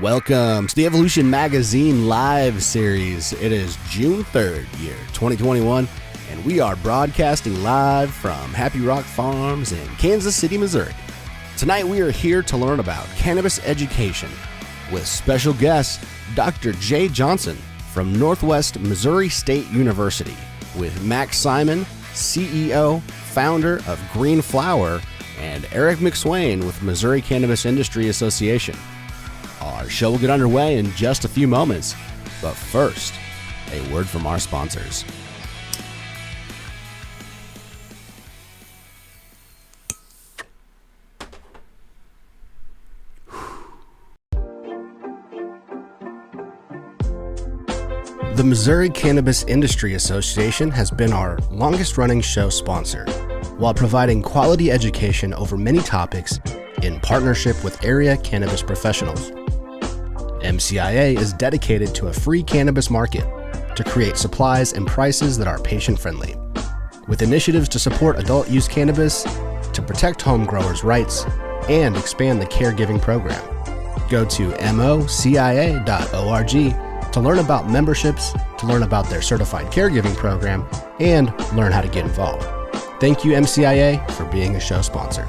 Welcome to the Evolution Magazine live series. It is June 3rd, year 2021, and we are broadcasting live from Happy Rock Farms in Kansas City, Missouri. Tonight we are here to learn about cannabis education with special guest Dr. Jay Johnson from Northwest Missouri State University with Max Simon, CEO, founder of Green Flower, and Eric McSwain with Missouri Cannabis Industry Association. Our show will get underway in just a few moments, but first, a word from our sponsors. The Missouri Cannabis Industry Association has been our longest-running show sponsor, while providing quality education over many topics in partnership with area cannabis professionals. MCIA is dedicated to a free cannabis market to create supplies and prices that are patient-friendly, with initiatives to support adult-use cannabis, to protect home growers' rights, and expand the caregiving program. Go to mocia.org to learn about memberships, to learn about their certified caregiving program, and learn how to get involved. Thank you, MCIA, for being a show sponsor.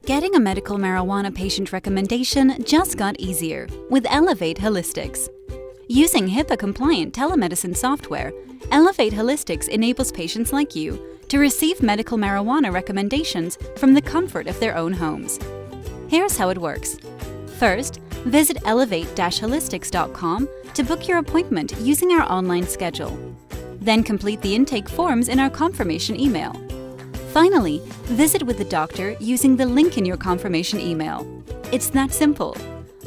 Getting a medical marijuana patient recommendation just got easier with Elevate Holistics. Using HIPAA-compliant telemedicine software, Elevate Holistics enables patients like you to receive medical marijuana recommendations from the comfort of their own homes. Here's how it works. First, visit elevate-holistics.com to book your appointment using our online schedule. Then complete the intake forms in our confirmation email. Finally, visit with the doctor using the link in your confirmation email. It's that simple.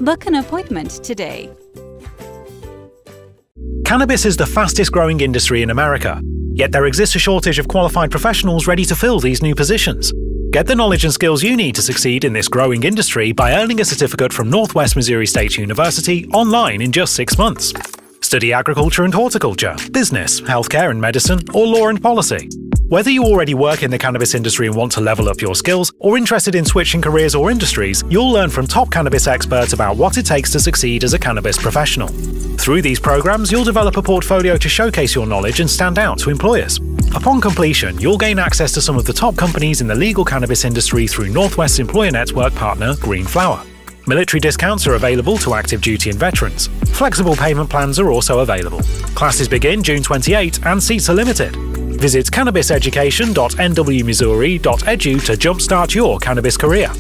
Book an appointment today. Cannabis is the fastest growing industry in America, yet there exists a shortage of qualified professionals ready to fill these new positions. Get the knowledge and skills you need to succeed in this growing industry by earning a certificate from Northwest Missouri State University online in just 6 months. Study agriculture and horticulture, business, healthcare and medicine, or law and policy. Whether you already work in the cannabis industry and want to level up your skills, or interested in switching careers or industries, you'll learn from top cannabis experts about what it takes to succeed as a cannabis professional. Through these programs, you'll develop a portfolio to showcase your knowledge and stand out to employers. Upon completion, you'll gain access to some of the top companies in the legal cannabis industry through Northwest's employer network partner, Green Flower. Military discounts are available to active duty and veterans. Flexible payment plans are also available. Classes begin June 28 and seats are limited. Visit cannabiseducation.nwmissouri.edu to jumpstart your cannabis career.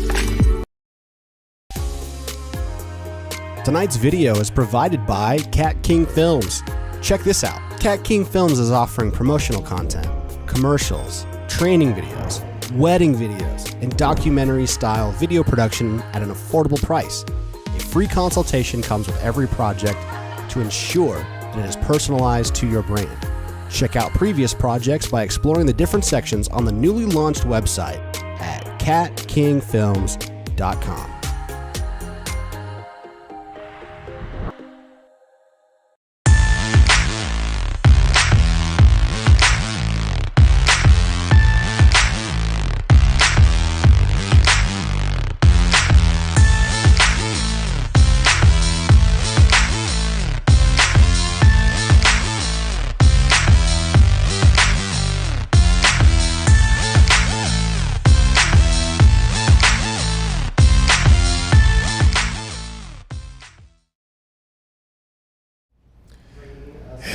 Tonight's video is provided by Cat King Films. Check this out. Cat King Films is offering promotional content, commercials, training videos, wedding videos, and documentary-style video production at an affordable price. A free consultation comes with every project to ensure that it is personalized to your brand. Check out previous projects by exploring the different sections on the newly launched website at catkingfilms.com.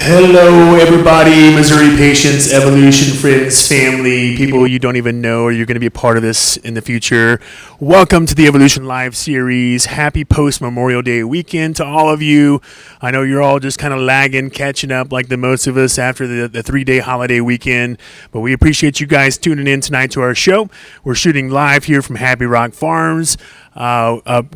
Hello, everybody, Missouri patients, evolution friends, family, people you don't even know or you're going to be a part of this in the future. Welcome to the Evolution Live series. Happy post-Memorial Day weekend to all of you. I know you're all just kind of lagging, catching up like the most of us after the 3-day holiday weekend, but we appreciate you guys tuning in tonight to our show. We're shooting live here from Happy Rock Farms.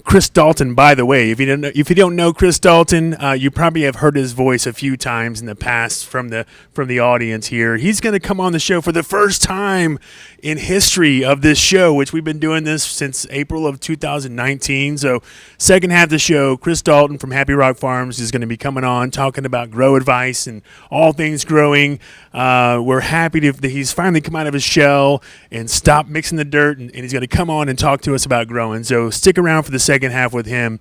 Chris Dalton, by the way, if you don't know Chris Dalton, you probably have heard his voice a few times in the past from the audience here. He's going to come on the show for the first time in history of this show, which we've been doing this since April of 2019. So second half of the show, Chris Dalton from Happy Rock Farms is going to be coming on talking about grow advice and all things growing. We're happy that he's finally come out of his shell and stopped mixing the dirt, and he's going to come on and talk to us about growing. So stick around for the second half with him.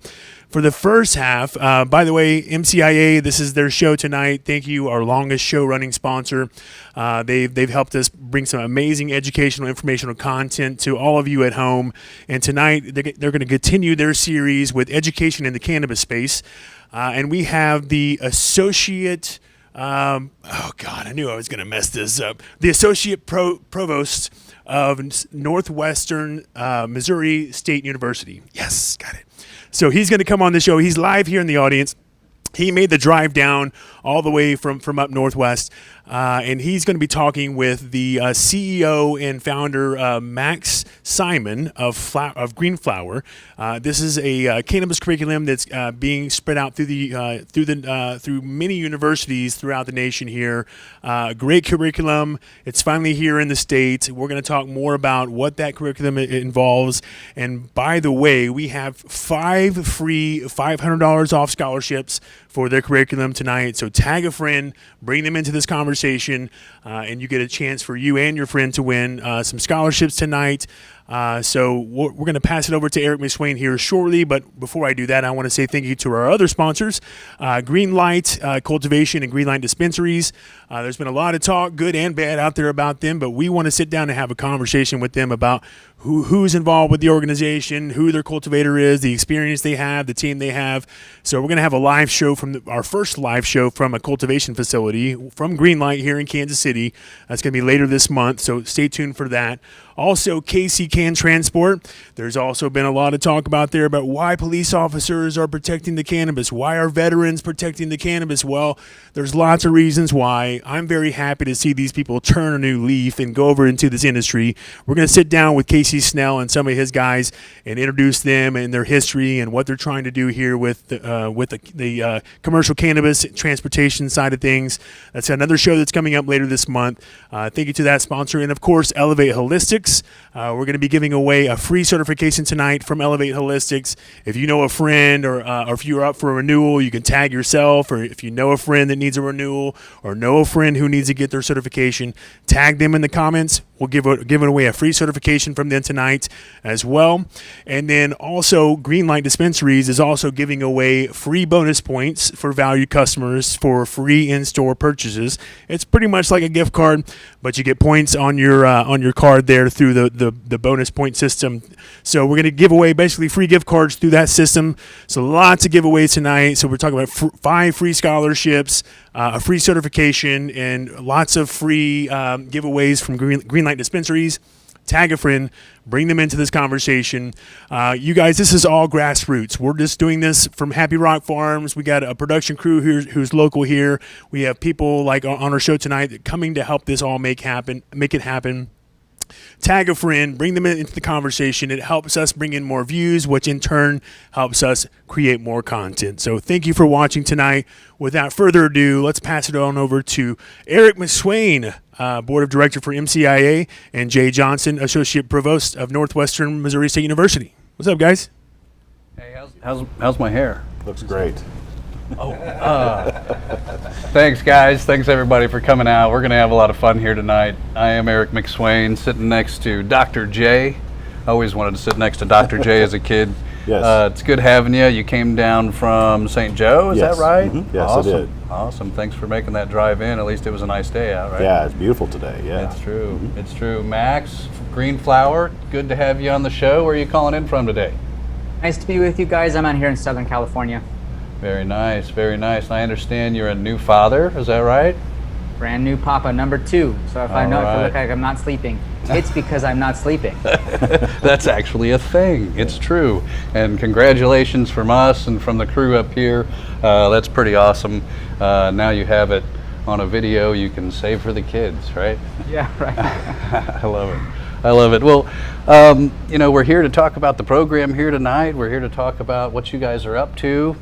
For the first half, by the way, MCIA, this is their show tonight. Thank you, our longest show-running sponsor. They've helped us bring some amazing educational, informational content to all of you at home. And tonight, they're going to continue their series with education in the cannabis space. And we have the associate... I knew I was going to mess this up. The associate provost of Northwestern Missouri State University. Yes, got it. So he's going to come on the show. He's live here in the audience. He made the drive down all the way from up northwest, and he's going to be talking with the CEO and founder Max Simon of Green Flower. This is a cannabis curriculum that's being spread out through many universities throughout the nation here. Great curriculum. It's finally here in the States. We're going to talk more about what that curriculum involves. And by the way, we have 5 free $500 off scholarships for their curriculum tonight. So tag a friend, bring them into this conversation, and you get a chance for you and your friend to win some scholarships tonight. So we're going to pass it over to Eric McSwain here shortly, but before I do that, I want to say thank you to our other sponsors, Greenlight Cultivation and Greenlight Dispensaries. There's been a lot of talk, good and bad, out there about them, but we want to sit down and have a conversation with them about who's involved with the organization, who their cultivator is, the experience they have, the team they have. So we're going to have a live show our first live show from a cultivation facility from Greenlight here in Kansas City. That's going to be later this month, so stay tuned for that. Also, KC Can Transport. There's also been a lot of talk about why police officers are protecting the cannabis. Why are veterans protecting the cannabis? Well, there's lots of reasons why. I'm very happy to see these people turn a new leaf and go over into this industry. We're going to sit down with Casey Snell and some of his guys and introduce them and their history and what they're trying to do here with the commercial cannabis transportation side of things. That's another show that's coming up later this month. Thank you to that sponsor. And, of course, Elevate Holistics. We're going to be giving away a free certification tonight from Elevate Holistics. If you know a friend or if you're up for a renewal, you can tag yourself, or if you know a friend that needs a renewal or know a friend who needs to get their certification, tag them in the comments. We'll giving away a free certification from them tonight as well. And then also Greenlight Dispensaries is also giving away free bonus points for valued customers for free in-store purchases. It's pretty much like a gift card, but you get points on your card there through the bonus point system. So we're going to give away basically free gift cards through that system. So lots of giveaways tonight. So we're talking about 5 free scholarships, a free certification, and lots of free giveaways from Greenlight Dispensaries. Tag a friend, bring them into this conversation. You guys, this is all grassroots. We're just doing this from Happy Rock Farms. We got a production crew here who's local here. We have people like on our show tonight coming to help this all make it happen. Tag a friend, bring them into the conversation. It helps us bring in more views, which in turn helps us create more content. So thank you for watching tonight. Without further ado, let's pass it on over to Eric McSwain, Board of Director for MCIA, and Jay Johnson, Associate Provost of Northwestern Missouri State University. What's up, guys? Hey, how's my hair? Looks great. Thanks, guys. Thanks, everybody, for coming out. We're going to have a lot of fun here tonight. I am Eric McSwain, sitting next to Dr. J. I always wanted to sit next to Dr. J as a kid. Yes. It's good having you. You came down from St. Joe, is Yes. that right? Mhm. Yes, awesome. I did. Awesome. Thanks for making that drive in. At least it was a nice day out, right? Yeah, it's beautiful today. Yeah. It's true. It's true. Max, Green Flower, good to have you on the show. Where are you calling in from today? Nice to be with you guys. I'm out here in Southern California. Very nice, very nice. I understand you're a new father, is that right? Brand new papa, number 2. So if I All know if I right. look like I'm not sleeping, it's because I'm not sleeping. That's actually a thing. It's true. And congratulations from us and from the crew up here. That's pretty awesome. Now you have it on a video you can save for the kids, right? Yeah, right. I love it. I love it. Well, we're here to talk about the program here tonight. We're here to talk about what you guys are up to.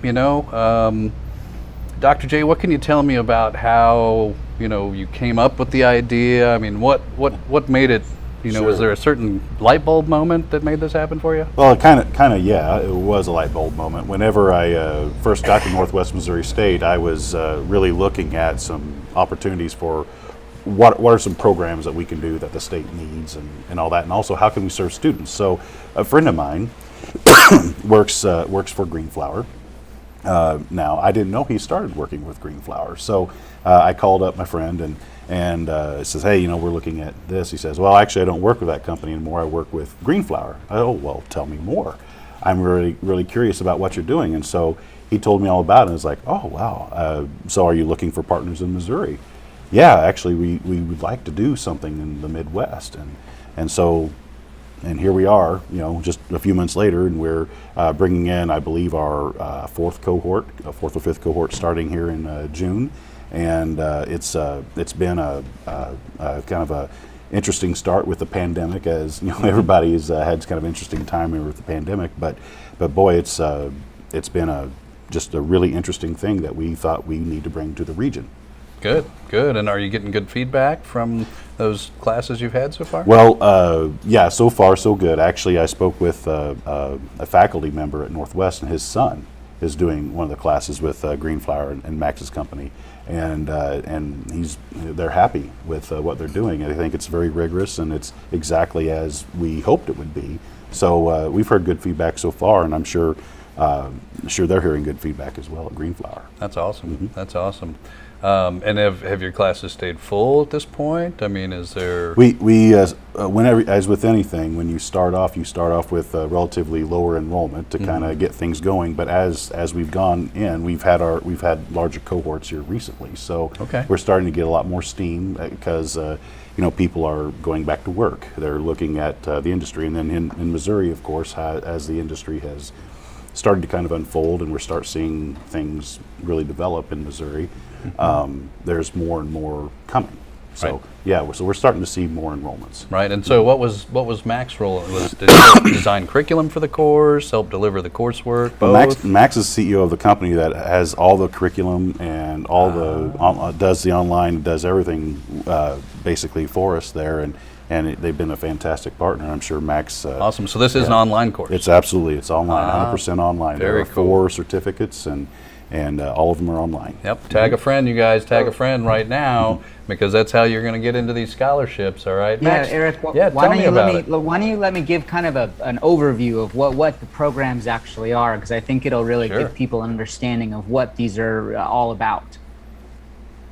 Dr. J, what can you tell me about how you came up with the idea? I mean, what made it? Sure. Was there a certain light bulb moment that made this happen for you? Well, kind of, yeah. It was a light bulb moment. Whenever I first got to Northwest Missouri State, I was really looking at some opportunities for what are some programs that we can do that the state needs and all that, and also how can we serve students. So, a friend of mine works for Green Flower. Now, I didn't know he started working with Green Flower, so I called up my friend and says, hey, we're looking at this. He says, well, actually, I don't work with that company anymore. I work with Green Flower. Oh, well, tell me more. I'm really, really curious about what you're doing. And so he told me all about it. And I was like, oh, wow. So are you looking for partners in Missouri? Yeah, actually, we would like to do something in the Midwest. And so here we are, just a few months later, and we're bringing in, I believe, our fourth or fifth cohort starting here in June. And it's been a kind of a interesting start with the pandemic, as everybody's had kind of interesting time here with the pandemic. But boy, it's been just a really interesting thing that we thought we need to bring to the region. Good. And are you getting good feedback from those classes you've had so far? Well, yeah, so far so good. Actually, I spoke with a faculty member at Northwest, and his son is doing one of the classes with Green Flower and Max's company, and they're happy with what they're doing. I think it's very rigorous, and it's exactly as we hoped it would be. So we've heard good feedback so far, and I'm sure they're hearing good feedback as well at Green Flower. That's awesome. Mm-hmm. That's awesome. And have your classes stayed full at this point? I mean, is there? We whenever, as with anything, when you start off with relatively lower enrollment to kind of get things going. But as we've gone in, we've had larger cohorts here recently. So we're starting to get a lot more steam because people are going back to work. They're looking at the industry, and then in Missouri, of course, as the industry has started to kind of unfold, and we're start seeing things really develop in Missouri. There's more and more coming. So so we're starting to see more enrollments. Right. And so what was Max's role? Did he help design curriculum for the course, help deliver the coursework? Both? Max is CEO of the company that has all the curriculum and all does the online, does everything basically for us there, and they've been a fantastic partner. I'm sure Max. Awesome. So this is an online course. It's online, 100% online. Very there are cool. 4 certificates, and all of them are online. Yep, tag a friend, you guys. Tag a friend right now, because that's how you're going to get into these scholarships, all right? Yeah, Max, Eric, yeah, why tell don't me you about let it. me why don't you let me give kind of an overview of what the programs actually are, because I think it'll really Sure. give people an understanding of what these are all about.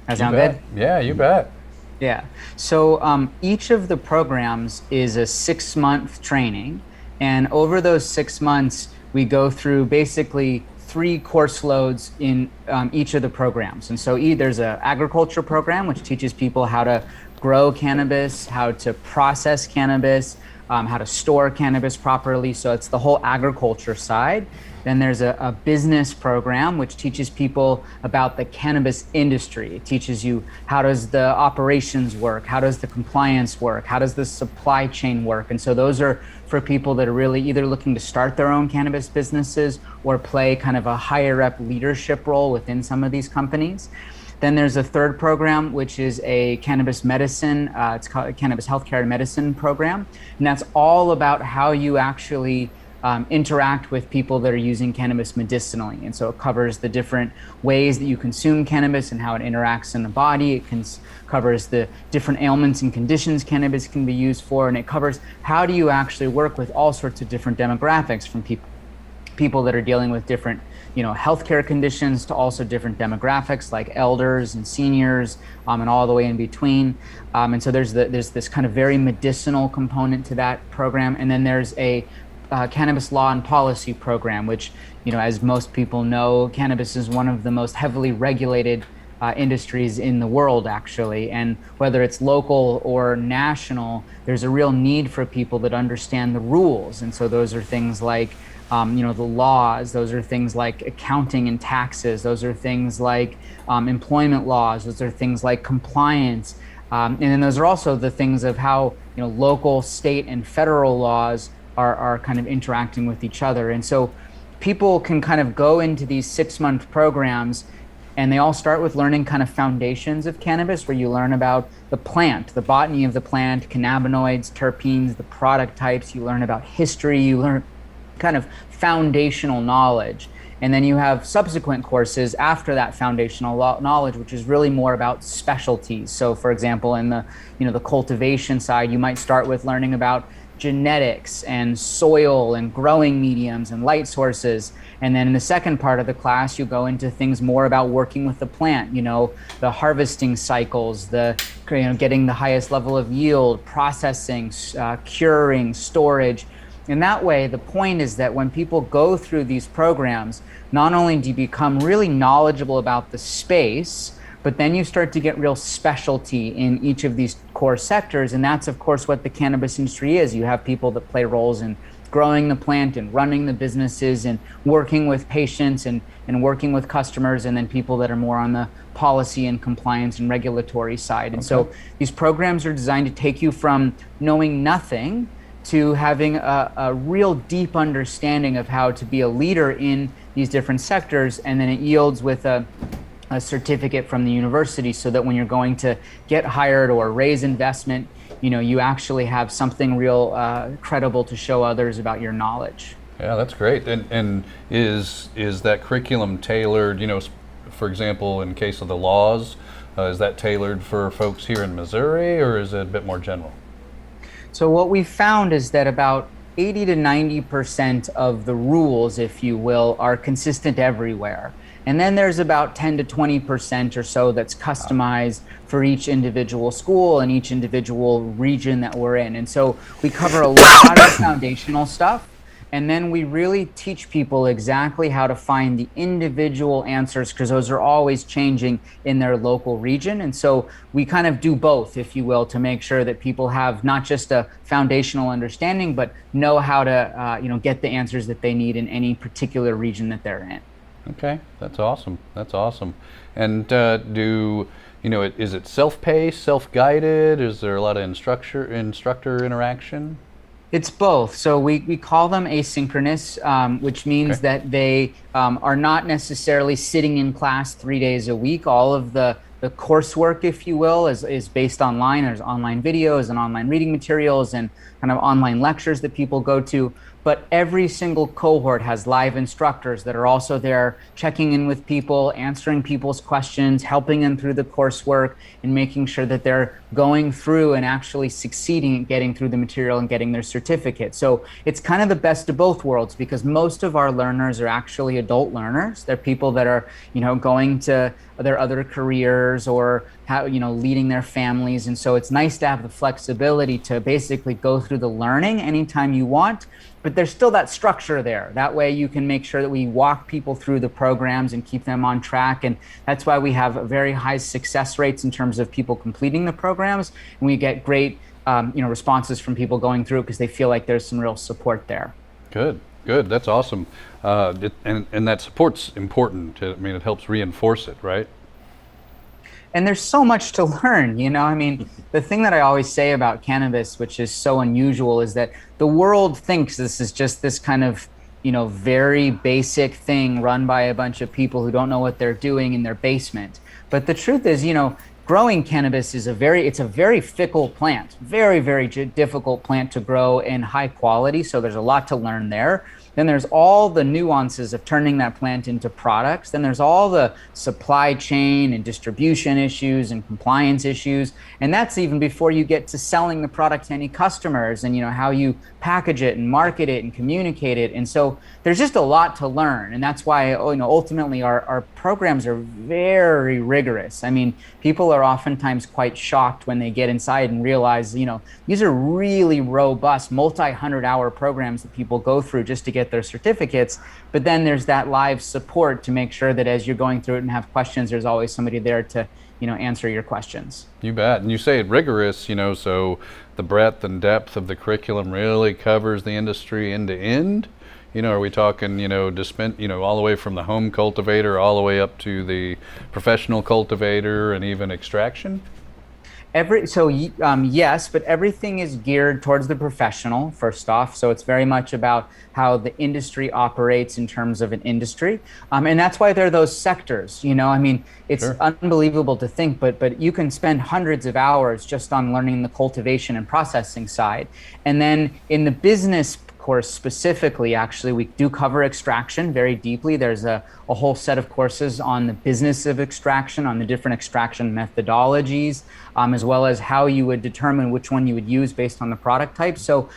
That You sound bet. good? Yeah, you bet. Yeah. So each of the programs is a 6-month training, and over those 6 months, we go through basically 3 course loads in each of the programs. And so there's an agriculture program, which teaches people how to grow cannabis, how to process cannabis, how to store cannabis properly. So it's the whole agriculture side. Then there's a business program, which teaches people about the cannabis industry. It teaches you how does the operations work, how does the compliance work, how does the supply chain work. And so those are for people that are really either looking to start their own cannabis businesses or play kind of a higher up leadership role within some of these companies. Then there's a third program, which is a cannabis medicine, it's called a cannabis healthcare and medicine program. And that's all about how you actually interact with people that are using cannabis medicinally. And so it covers the different ways that you consume cannabis and how it interacts in the body. It covers the different ailments and conditions cannabis can be used for. And it covers how do you actually work with all sorts of different demographics, from people that are dealing with different healthcare conditions to also different demographics like elders and seniors, and all the way in between. And so there's this kind of very medicinal component to that program. And then there's a cannabis law and policy program, which, as most people know, cannabis is one of the most heavily regulated industries in the world, actually. And whether it's local or national, there's a real need for people that understand the rules. And so those are things like the laws, those are things like accounting and taxes, those are things like employment laws, those are things like compliance. And then those are also the things of how local, state, and federal laws are kind of interacting with each other. And so people can kind of go into these 6-month programs, and they all start with learning kind of foundations of cannabis, where you learn about the plant, the botany of the plant, cannabinoids, terpenes, the product types. You learn about history, you learn kind of foundational knowledge. And then you have subsequent courses after that foundational knowledge, which is really more about specialties. So for example, in the the cultivation side, you might start with learning about genetics and soil and growing mediums and light sources. And then in the second part of the class, you go into things more about working with the plant, the harvesting cycles, the getting the highest level of yield, processing, curing, storage. And that way, the point is that when people go through these programs, not only do you become really knowledgeable about the space, but then you start to get real specialty in each of these core sectors. And that's, of course, what the cannabis industry is. You have people that play roles in growing the plant and running the businesses and working with patients and working with customers, and then people that are more on the policy and compliance and regulatory side. And so these programs are designed to take you from knowing nothing to having a real deep understanding of how to be a leader in these different sectors. And then it yields with a certificate from the university, so that when you're going to get hired or raise investment, you actually have something real credible to show others about your knowledge. Yeah, that's great. And is that curriculum tailored, for example, in case of the laws, is that tailored for folks here in Missouri, or is it a bit more general? So what we found is that about 80 to 90% of the rules, if you will, are consistent everywhere. And then there's about 10 to 20% or so that's customized for each individual school and each individual region that we're in. And so we cover a lot of foundational stuff. And then we really teach people exactly how to find the individual answers, because those are always changing in their local region. And so we kind of do both, if you will, to make sure that people have not just a foundational understanding, but know how to get the answers that they need in any particular region that they're in. Okay, that's awesome. That's awesome. And is it self-paced, self-guided? Is there a lot of instructor interaction? It's both. So we call them asynchronous, which means that they are not necessarily sitting in class 3 days a week. All of the coursework, if you will, is based online. There's online videos and online reading materials and kind of online lectures that people go to. but every single cohort has live instructors that are also there checking in with people, answering people's questions, helping them through the coursework, and making sure that they're going through and actually succeeding at getting through the material and getting their certificate. So it's kind of the best of both worlds, because most of our learners are actually adult learners. They're people that are, going to their other careers or leading their families. And so it's nice to have the flexibility to basically go through the learning anytime you want, but there's still that structure there. That way you can make sure that we walk people through the programs and keep them on track. And that's why we have very high success rates in terms of people completing the programs. And we get great responses from people going through, because they feel like there's some real support there. Good. That's awesome. And that support's important. It helps reinforce it, right? And there's so much to learn, the thing that I always say about cannabis, which is so unusual, is that the world thinks this is just this kind of, very basic thing run by a bunch of people who don't know what they're doing in their basement. But the truth is, growing cannabis is a very fickle plant, very, very difficult plant to grow in high quality. So there's a lot to learn there. Then there's all the nuances of turning that plant into products. Then there's all the supply chain and distribution issues and compliance issues. And that's even before you get to selling the product to any customers and, how you package it and market it and communicate it. And so there's just a lot to learn. And that's why, ultimately our programs are very rigorous. People are oftentimes quite shocked when they get inside and realize, these are really robust, multi-100-hour programs that people go through just to get their certificates. But then there's that live support to make sure that as you're going through it and have questions, there's always somebody there to answer your questions. You bet. And you say it rigorous, so the breadth and depth of the curriculum really covers the industry end to end. Are we talking, all the way from the home cultivator all the way up to the professional cultivator and even extraction? Yes, but everything is geared towards the professional, first off. So it's very much about how the industry operates in terms of an industry. And that's why there are those sectors, it's Sure. Unbelievable to think, but you can spend hundreds of hours just on learning the cultivation and processing side. And then in the business course specifically, actually, we do cover extraction very deeply. There's a whole set of courses on the business of extraction, on the different extraction methodologies, as well as how you would determine which one you would use based on the product type. So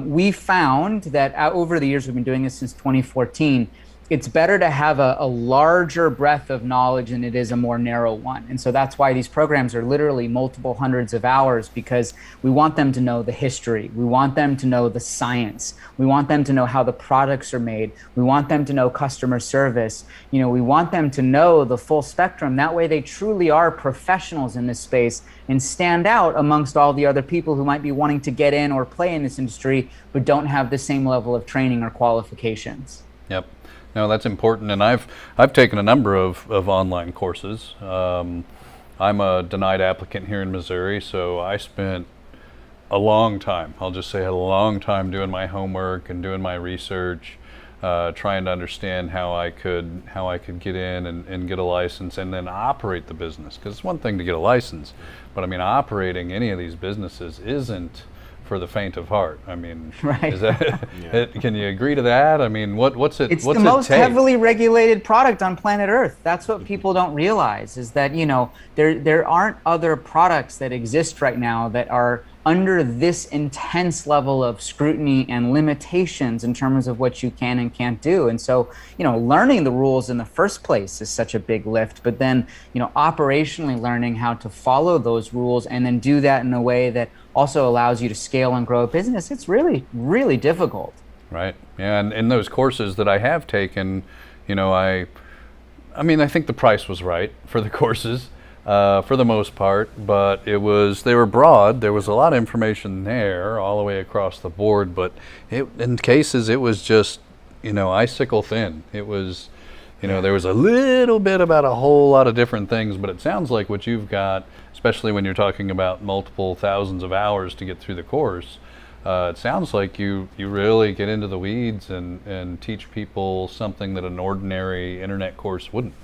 we found that over the years, we've been doing this since 2014, it's better to have a larger breadth of knowledge than it is a more narrow one. And so that's why these programs are literally multiple hundreds of hours, because we want them to know the history. We want them to know the science. We want them to know how the products are made. We want them to know customer service. We want them to know the full spectrum. That way they truly are professionals in this space and stand out amongst all the other people who might be wanting to get in or play in this industry, but don't have the same level of training or qualifications. Yep. No, that's important, and I've taken a number of online courses. I'm a denied applicant here in Missouri, so I spent a long time, I'll just say a long time, doing my homework and doing my research, trying to understand how I could get in and get a license and then operate the business. Because it's one thing to get a license, but operating any of these businesses isn't for the faint of heart. Right. Is that, can you agree to that? What's it? It's what's the most it take? heavily regulated product on planet Earth. That's what people don't realize, is that, there aren't other products that exist right now that are under this intense level of scrutiny and limitations in terms of what you can and can't do. And so, learning the rules in the first place is such a big lift, but then, operationally learning how to follow those rules and then do that in a way that also allows you to scale and grow a business, it's really, really difficult. Right. Yeah. And in those courses that I have taken, I think the price was right for the courses. For the most part, but they were broad. There was a lot of information there all the way across the board, but in cases it was just, icicle thin. It was, there was a little bit about a whole lot of different things, but it sounds like what you've got, especially when you're talking about multiple thousands of hours to get through the course, it sounds like you really get into the weeds and teach people something that an ordinary internet course wouldn't.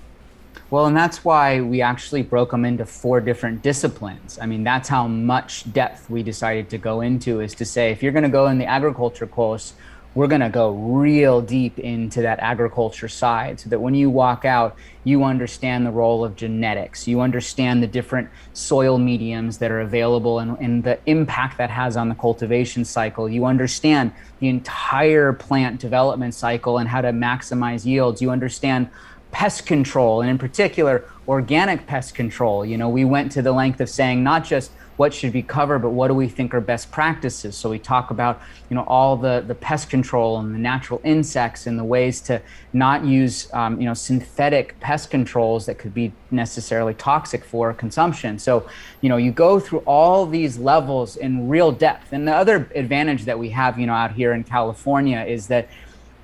Well, and that's why we actually broke them into 4 different disciplines. That's how much depth we decided to go into, is to say, if you're going to go in the agriculture course, we're going to go real deep into that agriculture side so that when you walk out, you understand the role of genetics. You understand the different soil mediums that are available and the impact that has on the cultivation cycle. You understand the entire plant development cycle and how to maximize yields. You understand pest control, and in particular, organic pest control. You know, we went to the length of saying not just what should be covered, but what do we think are best practices? So we talk about, you know, all the pest control and the natural insects and the ways to not use, you know, synthetic pest controls that could be necessarily toxic for consumption. So, you know, you go through all these levels in real depth. And the other advantage that we have, you know, out here in California is that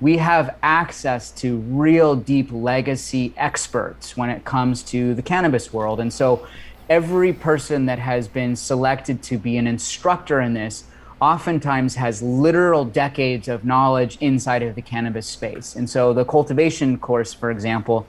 we have access to real deep legacy experts when it comes to the cannabis world. And so every person that has been selected to be an instructor in this oftentimes has literal decades of knowledge inside of the cannabis space. And so the cultivation course, for example,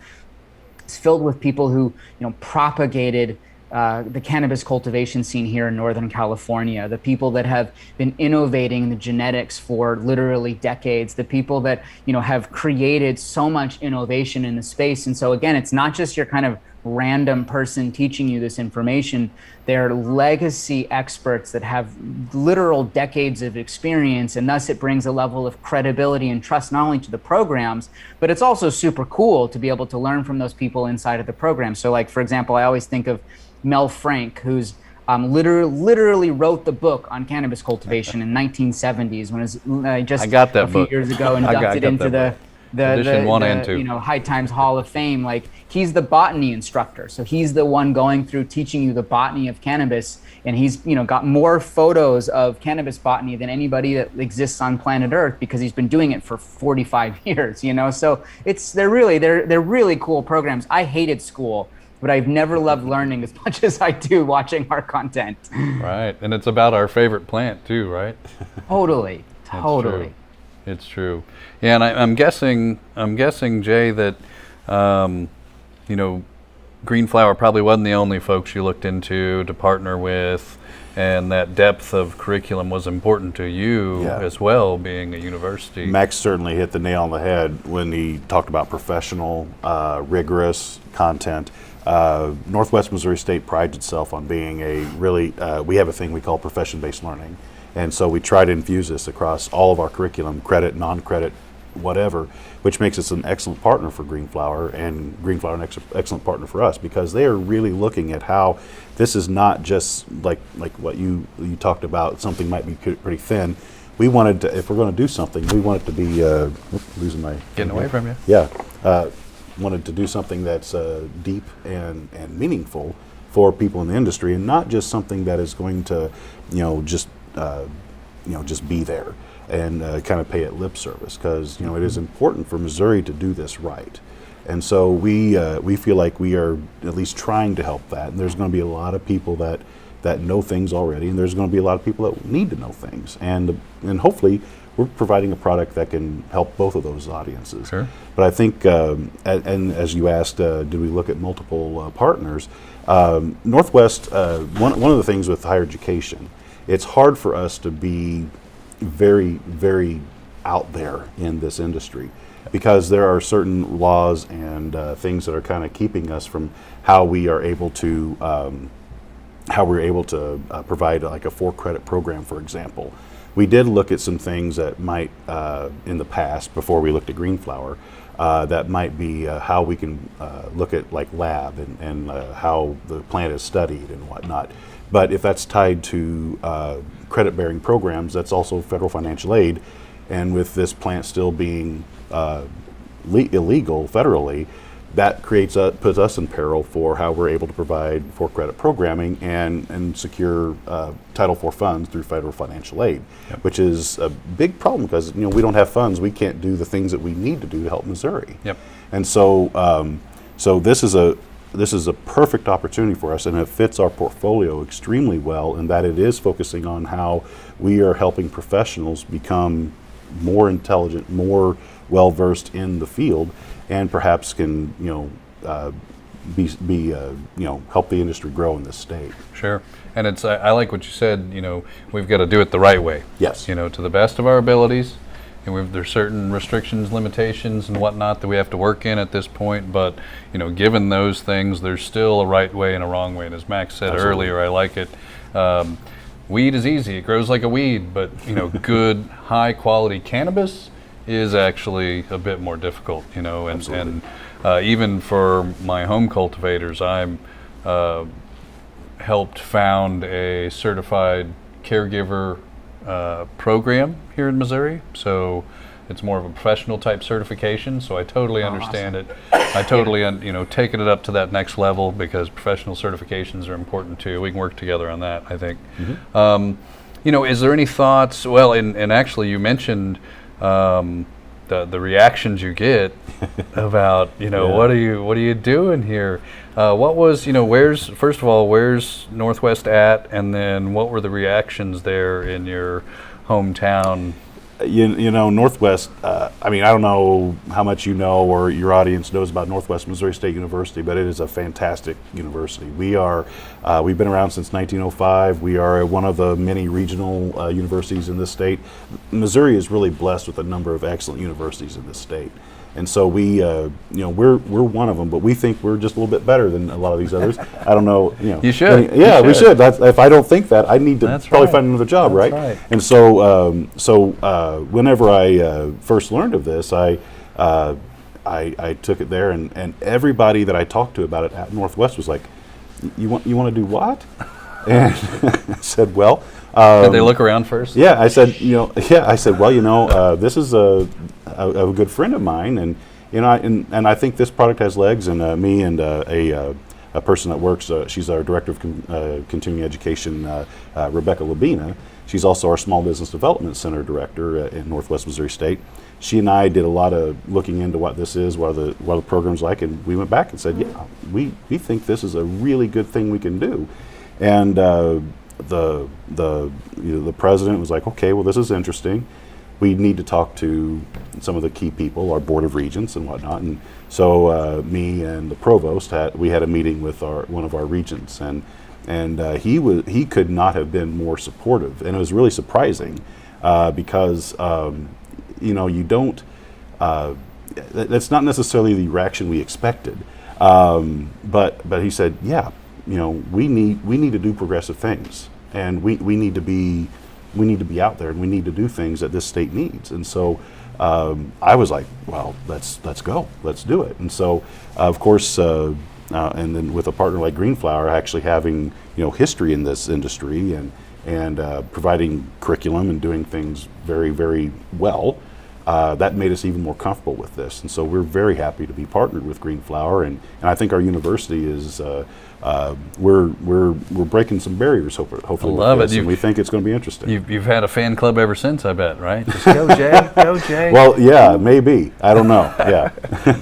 is filled with people who, you know, propagated the cannabis cultivation scene here in Northern California, the people that have been innovating the genetics for literally decades, the people that, you know, have created so much innovation in the space. And so again, it's not just your kind of random person teaching you this information. They're legacy experts that have literal decades of experience, and thus it brings a level of credibility and trust not only to the programs, but it's also super cool to be able to learn from those people inside of the program. So like, for example, I always think of Mel Frank, who's literally wrote the book on cannabis cultivation in 1970s when it was just I got that a few book. years ago inducted into the Edition 1 and 2. You know, High Times Hall of Fame. Like, he's the botany instructor, so he's the one going through teaching you the botany of cannabis, and he's, you know, got more photos of cannabis botany than anybody that exists on planet Earth because he's been doing it for 45 years. You know, so they're really cool programs. I hated school, but I've never loved learning as much as I do watching our content. Right, and it's about our favorite plant too, right? Totally. It's true. Yeah, and I'm guessing, Jay, that you know, Green Flower probably wasn't the only folks you looked into to partner with, and that depth of curriculum was important to you as well, being a university. Max certainly hit the nail on the head when he talked about professional, rigorous content. Northwest Missouri State prides itself on being a really, we have a thing we call profession-based learning. And so we try to infuse this across all of our curriculum, credit, non-credit, whatever, which makes us an excellent partner for Green Flower, and Green Flower an excellent partner for us, because they are really looking at how this is not just like what you talked about, something might be pretty thin. We wanted to, if we're going to do something, we want it to be, losing my... Getting away from you. Yeah. Wanted to do something that's deep and meaningful for people in the industry, and not just something that is going to, just be there and kind of pay it lip service, because it is important for Missouri to do this right. And so we feel like we are at least trying to help that. And there's going to be a lot of people that know things already, and there's going to be a lot of people that need to know things. And hopefully we're providing a product that can help both of those audiences. Sure. But I think, and as you asked, do we look at multiple partners? Northwest, one of the things with higher education, it's hard for us to be very, very out there in this industry, because there are certain laws and things that are kind of keeping us from how we are able to provide like a 4-credit program, for example. We did look at some things that might, in the past, before we looked at Green Flower, that might be how we can look at like lab and how the plant is studied and whatnot. But if that's tied to credit-bearing programs, that's also federal financial aid. And with this plant still being illegal federally, that puts us in peril for how we're able to provide 4-credit programming and secure Title IV funds through federal financial aid, which is a big problem, because we don't have funds. We can't do the things that we need to do to help Missouri. Yep. And so so this is a perfect opportunity for us, and it fits our portfolio extremely well, in that it is focusing on how we are helping professionals become more intelligent, more well-versed in the field, and perhaps can help the industry grow in this state. Sure. And I like what you said, we've got to do it the right way. Yes. To the best of our abilities, and there's certain restrictions, limitations, and whatnot that we have to work in at this point. But given those things, there's still a right way and a wrong way. And as Max said earlier, I like it. Weed is easy; it grows like a weed. But good, high quality cannabis is actually a bit more difficult. And even for my home cultivators, I'm helped found a certified caregiver program here in Missouri. So it's more of a professional type certification. So I totally understand it. I totally, taking it up to that next level, because professional certifications are important too. We can work together on that, I think. Is there any thoughts? Well, and actually you mentioned the reactions you get about what are you doing here? What was first of all, where's Northwest at, and then what were the reactions there in your hometown? Northwest, I don't know how much or your audience knows about Northwest Missouri State University, but it is a fantastic university. We've been around since 1905. We are one of the many regional universities in this state. Missouri is really blessed with a number of excellent universities in this state. And so we're one of them, but we think we're just a little bit better than a lot of these others. I don't know. You should. Yeah, we should. If I don't think that, I need to probably right. find another job, That's right? right. And so, whenever I first learned of this, I took it there, and everybody that I talked to about it at Northwest was like, "You want to do what?" And I said, "Well." Did they look around first? Yeah, I said, well, this is a good friend of mine, and I think this product has legs, and me and a person that works, she's our director of continuing education, Rebecca Labina. She's also our small business development center director in Northwest Missouri State. She and I did a lot of looking into what this is, what the program's like, and we went back and said, yeah, we think this is a really good thing we can do, and. The president was like, okay, well, this is interesting. We need to talk to some of the key people, our board of regents and whatnot. And so me and the provost had a meeting with one of our regents, and he could not have been more supportive, and it was really surprising because you don't. That's not necessarily the reaction we expected, but he said, yeah. We need to do progressive things, and we need to be out there, and we need to do things that this state needs. And so I was like, well, let's go, let's do it. And so of course, and then with a partner like Greenflower, actually having history in this industry and providing curriculum and doing things very, very well. That made us even more comfortable with this, and so we're very happy to be partnered with Greenflower, and I think our university is we're breaking some barriers. Hopefully, I love with this, it. And we think it's going to be interesting. You've had a fan club ever since, I bet, right? Just go Jay, go Jay. Well, yeah, maybe. I don't know. Yeah,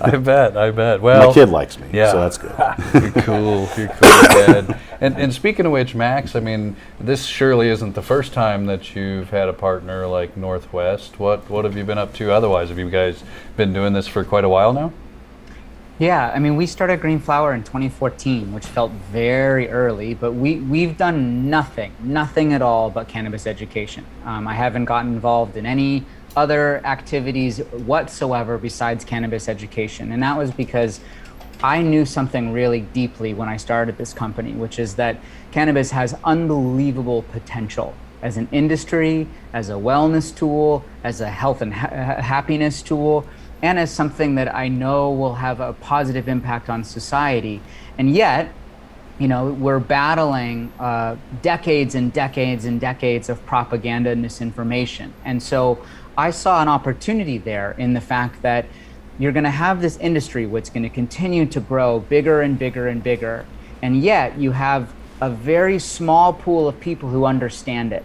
I bet. Well, my kid likes me, yeah. So that's good. You're cool, Dad. And speaking of which, Max, this surely isn't the first time that you've had a partner like Northwest. What have you been up to otherwise? Have you guys been doing this for quite a while now? Yeah, we started Greenflower in 2014, which felt very early, but we've done nothing at all but cannabis education. I haven't gotten involved in any other activities whatsoever besides cannabis education, and that was because I knew something really deeply when I started this company, which is that cannabis has unbelievable potential as an industry, as a wellness tool, as a health and happiness tool, and as something that I know will have a positive impact on society. And yet, we're battling decades and decades and decades of propaganda and misinformation. And so I saw an opportunity there in the fact that you're going to have this industry which is going to continue to grow bigger and bigger and bigger, and yet you have a very small pool of people who understand it.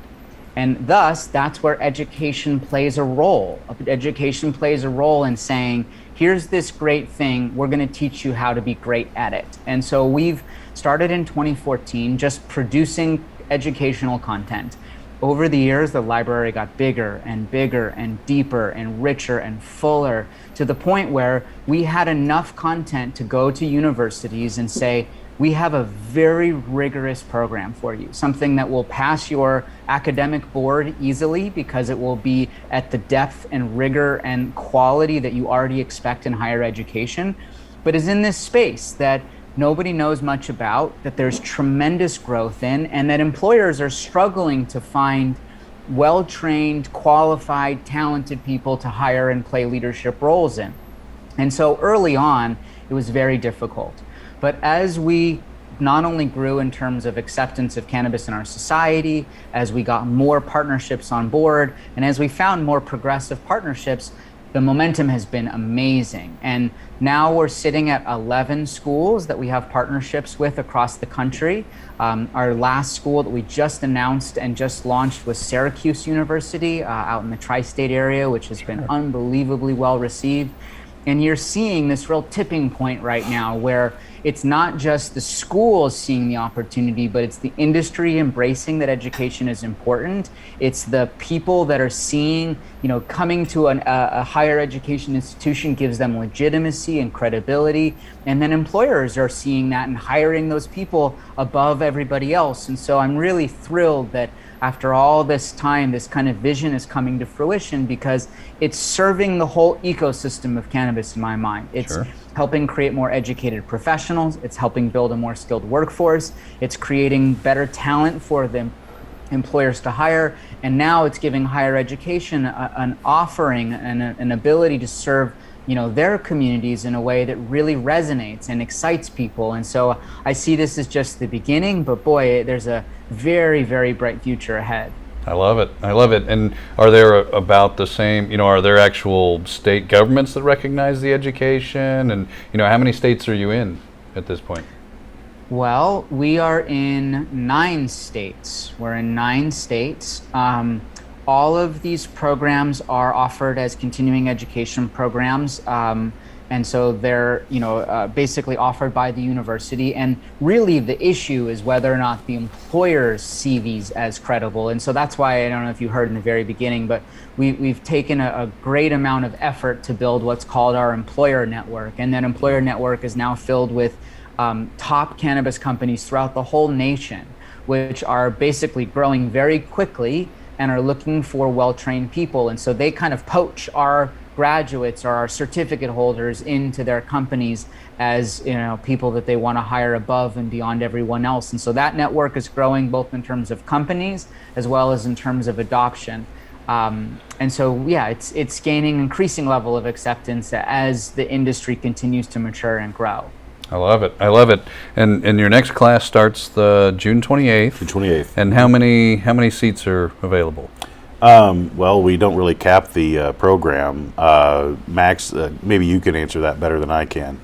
And thus, that's where education plays a role. Education plays a role in saying, here's this great thing, we're going to teach you how to be great at it. And so we've started in 2014 just producing educational content. Over the years, the library got bigger and bigger and deeper and richer and fuller, to the point where we had enough content to go to universities and say, we have a very rigorous program for you, something that will pass your academic board easily because it will be at the depth and rigor and quality that you already expect in higher education, but is in this space that nobody knows much about, that there's tremendous growth in, and that employers are struggling to find well-trained, qualified, talented people to hire and play leadership roles in. And so early on, it was very difficult. But as we not only grew in terms of acceptance of cannabis in our society, as we got more partnerships on board, and as we found more progressive partnerships, the momentum has been amazing. And now we're sitting at 11 schools that we have partnerships with across the country. Our last school that we just announced and just launched was Syracuse University out in the tri-state area, which has been unbelievably well received. And you're seeing this real tipping point right now where it's not just the schools seeing the opportunity, but it's the industry embracing that education is important. It's the people that are seeing, coming to a higher education institution gives them legitimacy and credibility. And then employers are seeing that and hiring those people above everybody else. And so I'm really thrilled that after all this time, this kind of vision is coming to fruition because it's serving the whole ecosystem of cannabis in my mind. It's helping create more educated professionals. It's helping build a more skilled workforce. It's creating better talent for the employers to hire. And now it's giving higher education an offering and an ability to serve their communities in a way that really resonates and excites people. And so I see this as just the beginning, but boy, there's a very, very bright future ahead. I love it. I love it. And are there about the same, are there actual state governments that recognize the education? And, how many states are you in at this point? Well, we are in 9 states. We're in 9 states. All of these programs are offered as continuing education programs. And so they're, basically offered by the university. And really the issue is whether or not the employers see these as credible. And so that's why, I don't know if you heard in the very beginning, but we've taken a great amount of effort to build what's called our employer network. And that employer network is now filled with top cannabis companies throughout the whole nation, which are basically growing very quickly and are looking for well-trained people. And so they kind of poach our graduates or our certificate holders into their companies as people that they want to hire above and beyond everyone else. And so that network is growing both in terms of companies as well as in terms of adoption. And so, it's gaining increasing level of acceptance as the industry continues to mature and grow. I love it. I love it. And your next class starts the June 28th. June 28th. And how many seats are available? Well, we don't really cap the program. Max, maybe you can answer that better than I can.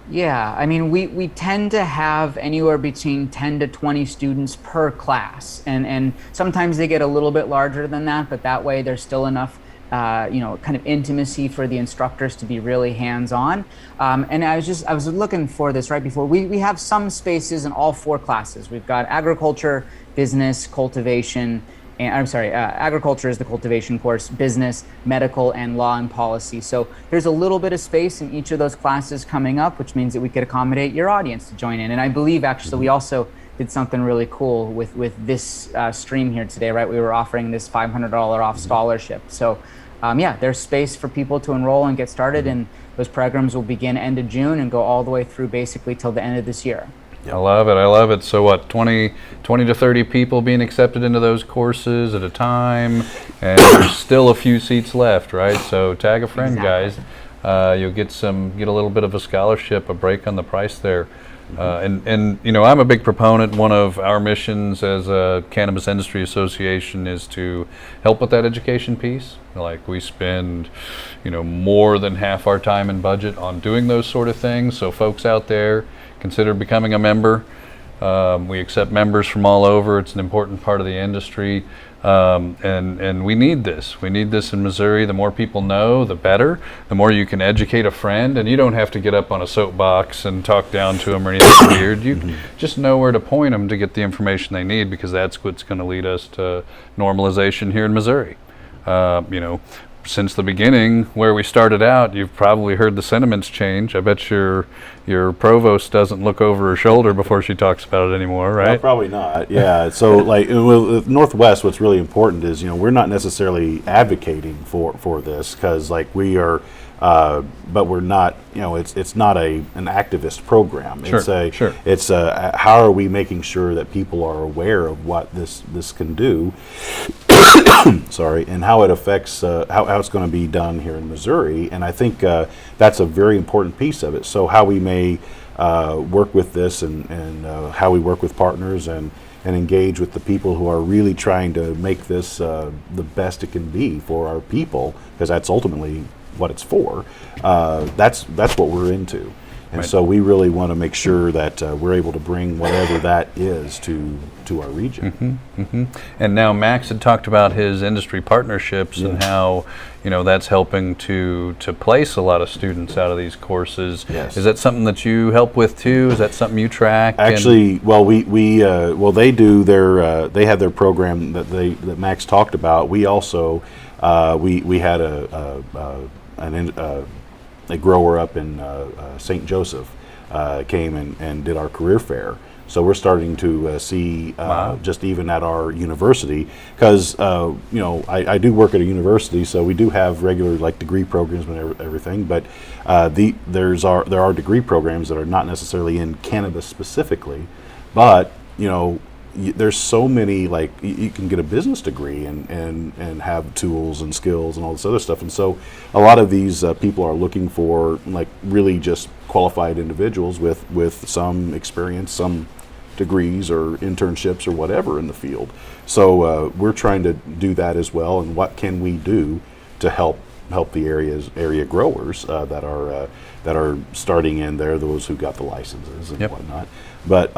Yeah, I mean, we tend to have anywhere between 10 to 20 students per class. And sometimes they get a little bit larger than that, but that way there's still enough kind of intimacy for the instructors to be really hands-on. And I was looking for this right before. We have some spaces in all 4 classes. We've got agriculture, business, cultivation, and agriculture is the cultivation course, business, medical, and law and policy. So there's a little bit of space in each of those classes coming up, which means that we could accommodate your audience to join in. And I believe actually we also did something really cool with this stream here today, right? We were offering this $500 off scholarship. So there's space for people to enroll and get started, and those programs will begin end of June and go all the way through basically till the end of this year. I love it. I love it. So what, 20 to 30 people being accepted into those courses at a time, and there's still a few seats left, right? So tag a friend, Exactly. guys. You'll get a little bit of a scholarship, a break on the price there. And I'm a big proponent. One of our missions as a Cannabis Industry Association is to help with that education piece. Like we spend, more than half our time and budget on doing those sort of things. So folks out there, consider becoming a member. We accept members from all over. It's an important part of the industry. And we need this. We need this in Missouri. The more people know, the better. The more you can educate a friend, and you don't have to get up on a soapbox and talk down to them or anything weird. You just know where to point them to get the information they need, because that's what's going to lead us to normalization here in Missouri. since the beginning where we started out, you've probably heard the sentiments change. I bet your provost doesn't look over her shoulder before she talks about it anymore, right? Well, probably not. Yeah. So like with Northwest, what's really important is, we're not necessarily advocating for this, because like we are, but we're not. It's not an activist program. Sure. It's how are we making sure that people are aware of what this can do. Sorry, and how it affects how it's going to be done here in Missouri, and I think that's a very important piece of it. So how we may work with this, and how we work with partners, and engage with the people who are really trying to make this the best it can be for our people, because that's ultimately what it's for. That's what we're into. And Right. so we really want to make sure that we're able to bring whatever that is to our region. And now Max had talked about his industry partnerships and how, that's helping to place a lot of students out of these courses. Yes. Is that something that you help with too? Is that something you track? Actually, they do their they have their program that Max talked about. We also we had a grower up in St. Joseph came and did our career fair. So we're starting to see just even at our university, because I do work at a university, so we do have regular like degree programs and everything. But there are degree programs that are not necessarily in cannabis specifically, but there's so many, like you can get a business degree and have tools and skills and all this other stuff, and so a lot of these people are looking for like really just qualified individuals with some experience, some degrees or internships or whatever in the field. So we're trying to do that as well, and what can we do to help the area growers that are starting in there, those who got the licenses and whatnot. But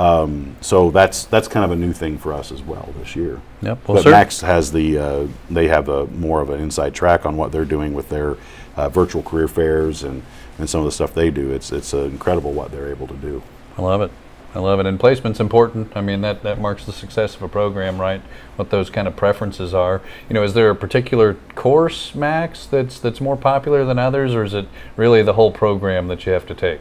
so that's kind of a new thing for us as well this year. Yep. Well, but Max has they have more of an inside track on what they're doing with their virtual career fairs and some of the stuff they do. It's incredible what they're able to do. I love it. And placement's important. I mean, that marks the success of a program, right? What those kind of preferences are. Is there a particular course, Max, that's more popular than others, or is it really the whole program that you have to take?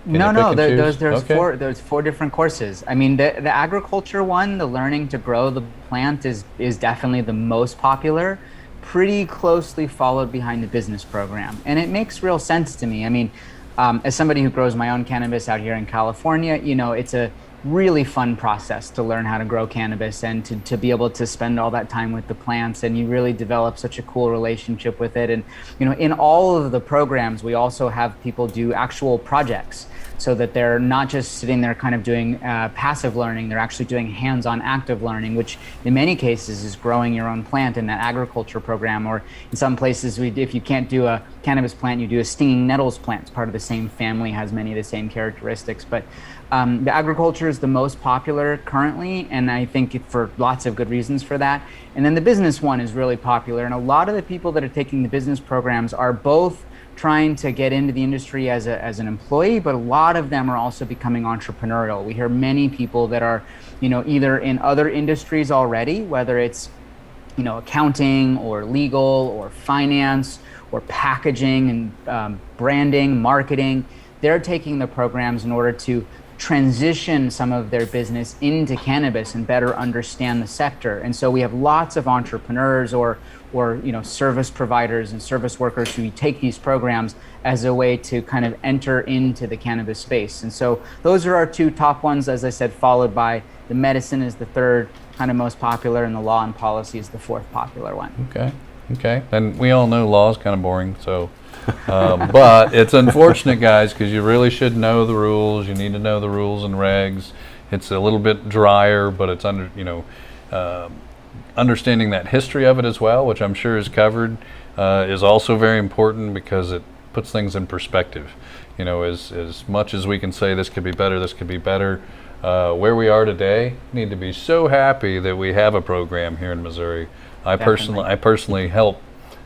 There's four different courses. I mean, the agriculture one, the learning to grow the plant, is definitely the most popular, pretty closely followed behind the business program. And it makes real sense to me. I mean, as somebody who grows my own cannabis out here in California, it's a really fun process to learn how to grow cannabis and to be able to spend all that time with the plants, and you really develop such a cool relationship with it. And in all of the programs, we also have people do actual projects, so that they're not just sitting there kind of doing passive learning, they're actually doing hands-on active learning, which in many cases is growing your own plant in that agriculture program. Or in some places, if you can't do a cannabis plant, you do a stinging nettles plant. It's part of the same family, has many of the same characteristics. But the agriculture is the most popular currently, and I think for lots of good reasons for that. And then the business one is really popular, and a lot of the people that are taking the business programs are both trying to get into the industry as an employee, but a lot of them are also becoming entrepreneurial. We hear many people that are, either in other industries already, whether it's, accounting or legal or finance or packaging and branding, marketing. They're taking the programs in order to transition some of their business into cannabis and better understand the sector. And so we have lots of entrepreneurs or service providers and service workers who take these programs as a way to kind of enter into the cannabis space. And so those are our two top ones, as I said, followed by the medicine is the third kind of most popular, and the law and policy is the fourth popular one. Okay. And we all know law is kind of boring, so but it's unfortunate, guys, because you really should know the rules. You need to know the rules and regs. It's a little bit drier, but it's understanding that history of it as well, which I'm sure is covered, is also very important, because it puts things in perspective. As much as we can say this could be better, where we are today, need to be so happy that we have a program here in Missouri. I personally help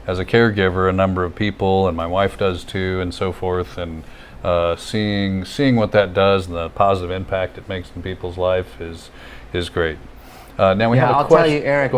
as a caregiver a number of people, and my wife does too, and so forth, and seeing what that does and the positive impact it makes in people's life is great. Now we have a question. I'll tell you, Eric,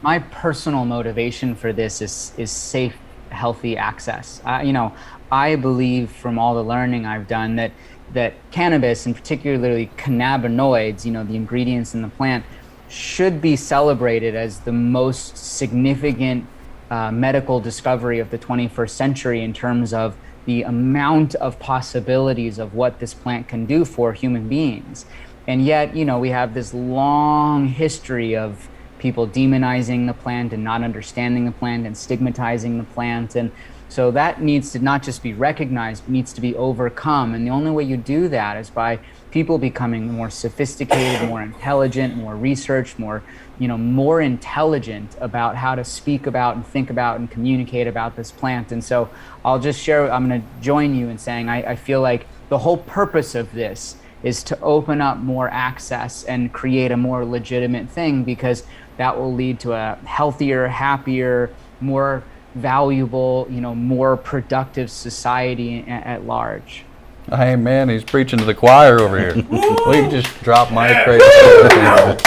my personal motivation for this is safe healthy access. I believe from all the learning I've done that cannabis, and particularly cannabinoids, the ingredients in the plant, should be celebrated as the most significant medical discovery of the 21st century in terms of the amount of possibilities of what this plant can do for human beings. And yet, we have this long history of people demonizing the plant and not understanding the plant and stigmatizing the plant. And so that needs to not just be recognized, but needs to be overcome. And the only way you do that is by people becoming more sophisticated, more intelligent, more researched, more intelligent about how to speak about and think about and communicate about this plant. And so I'll just share, I'm going to join you in saying I feel like the whole purpose of this is to open up more access and create a more legitimate thing, because that will lead to a healthier, happier, more valuable, more productive society at large. Hey man, he's preaching to the choir over here. We can just drop mic right there.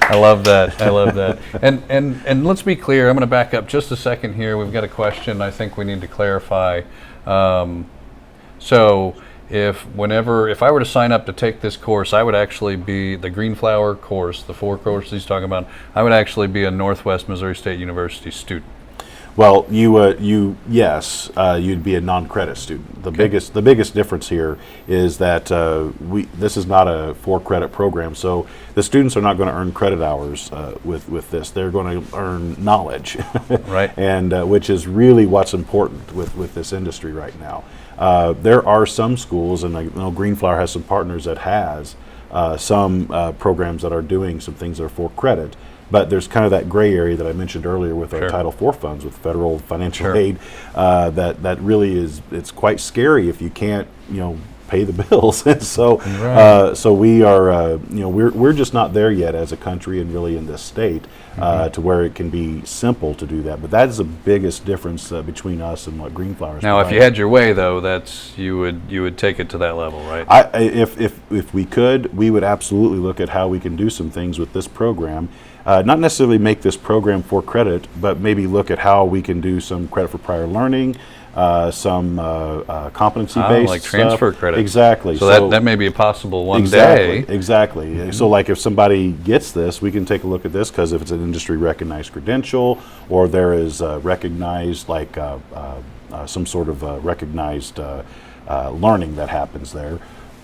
I love that. And let's be clear. I'm going to back up just a second here. We've got a question I think we need to clarify. So if I were to sign up to take this course, I would actually be the Green Flower course, the 4 courses he's talking about. I would actually be a Northwest Missouri State University student. Well, yes, you'd be a non-credit student. The biggest difference here is that this is not a 4-credit program, so the students are not going to earn credit hours with this. They're going to earn knowledge, right? And which is really what's important with this industry right now. There are some schools, and I know Greenflower has some partners that has some programs that are doing some things that are 4 credit. But there's kind of that gray area that I mentioned earlier with our Title IV funds, with federal financial aid, that really it's quite scary if you can't, pay the bills. And so, so we are, we're just not there yet as a country and really in this state to where it can be simple to do that. But that is the biggest difference between us and what Greenflower is. Now, if you had your way, though, you would take it to that level, right? If we could, we would absolutely look at how we can do some things with this program. Not necessarily make this program 4 credit, but maybe look at how we can do some credit for prior learning, some competency-based like transfer credit. Exactly. So that may be possible one day. Exactly. Mm-hmm. So like if somebody gets this, we can take a look at this, because if it's an industry recognized credential, or there is recognized some sort of recognized learning that happens there,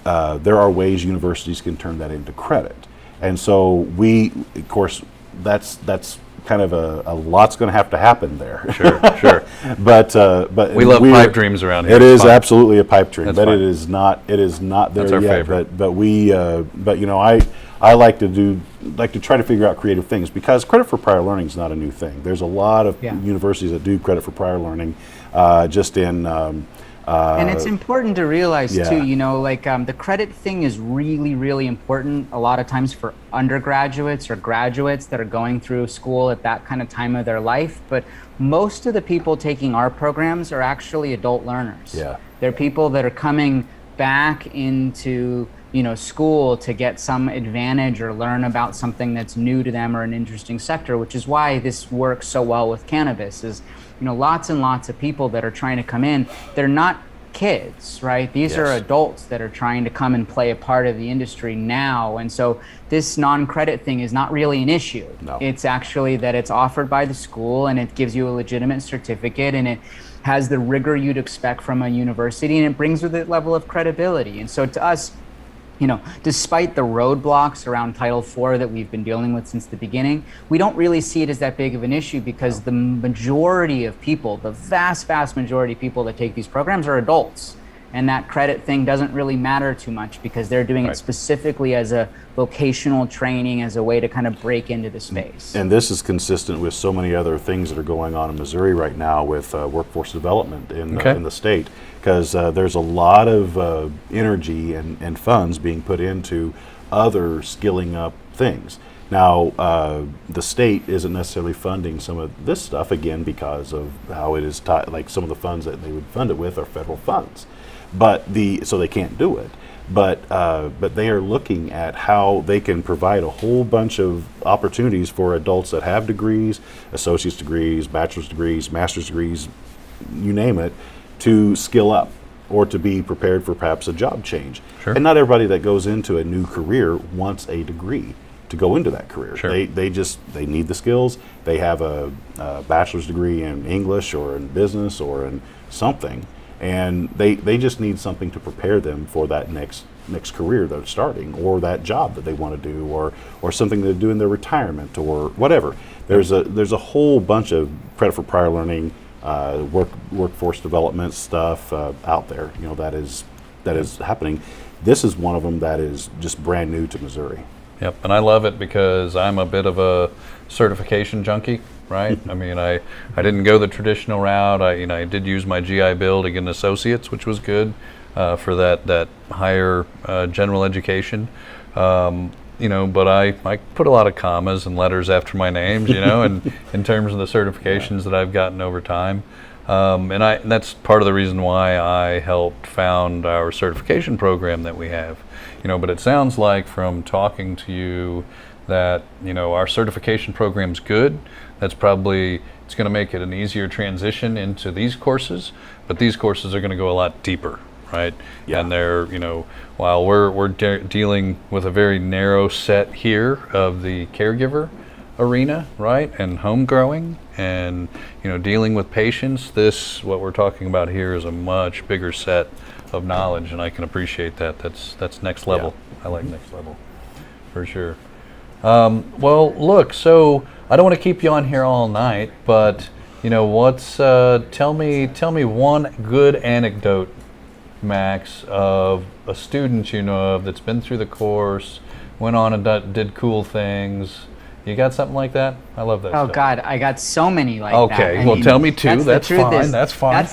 there are ways universities can turn that into credit. And so of course, that's kind of a lot's going to have to happen there. Sure. But we love pipe dreams around here. It is absolutely a pipe dream, That's but fine. it is not there That's our yet. favorite. But I like to try to figure out creative things, because credit for prior learning is not a new thing. There's a lot of universities that do credit for prior learning, just in. And it's important to realize too, the credit thing is really, really important a lot of times for undergraduates or graduates that are going through school at that kind of time of their life. But most of the people taking our programs are actually adult learners. Yeah. They're people that are coming back into school to get some advantage or learn about something that's new to them or an interesting sector, which is why this works so well with cannabis. Is lots and lots of people that are trying to come in. They're not kids, right? These are adults that are trying to come and play a part of the industry now. And so this non-credit thing is not really an issue. No. It's actually that it's offered by the school, and it gives you a legitimate certificate, and it has the rigor you'd expect from a university, and it brings with it level of credibility. And so to us, despite the roadblocks around Title IV that we've been dealing with since the beginning, we don't really see it as that big of an issue, because the majority of people, the vast, vast majority of people that take these programs are adults. And that credit thing doesn't really matter too much, because they're doing it specifically as a vocational training, as a way to kind of break into the space. And this is consistent with so many other things that are going on in Missouri right now with workforce development in the state, because there's a lot of energy and funds being put into other skilling up things. Now, the state isn't necessarily funding some of this stuff, again, because of how it is like some of the funds that they would fund it with are federal funds. So they can't do it. but they are looking at how they can provide a whole bunch of opportunities for adults that have degrees, associate's degrees, bachelor's degrees, master's degrees, you name it, to skill up or to be prepared for perhaps a job change. Sure. And not everybody that goes into a new career wants a degree to go into that career. Sure. They need the skills. They have a bachelor's degree in English or in business or in something, and they just need something to prepare them for that next career they're starting, or that job that they want to do, or something to do in their retirement or whatever. There's a whole bunch of credit for prior learning, workforce development stuff out there, that is happening. This is one of them that is just brand new to Missouri. Yep, and I love it because I'm a bit of a certification junkie, right? I mean, I didn't go the traditional route. I did use my GI Bill to get an associate's, which was good for that higher general education. But I put a lot of commas and letters after my names, and in terms of the certifications that I've gotten over time. And that's part of the reason why I helped found our certification program that we have. But it sounds like from talking to you that, our certification program's good. It's going to make it an easier transition into these courses, but these courses are going to go a lot deeper, right? Yeah. And they're, while we're dealing with a very narrow set here of the caregiver arena, right, and home growing and dealing with patients, what we're talking about here is a much bigger set of knowledge, and I can appreciate that. That's next level. Yeah. I like next level for sure. Well, look, so I don't want to keep you on here all night, but tell me one good anecdote, Max, of a student you know of that's been through the course, went on and did cool things. You got something like that? I love that Oh stuff. God, I got so many like that. Okay, well, tell me two. That's fine. That's fine.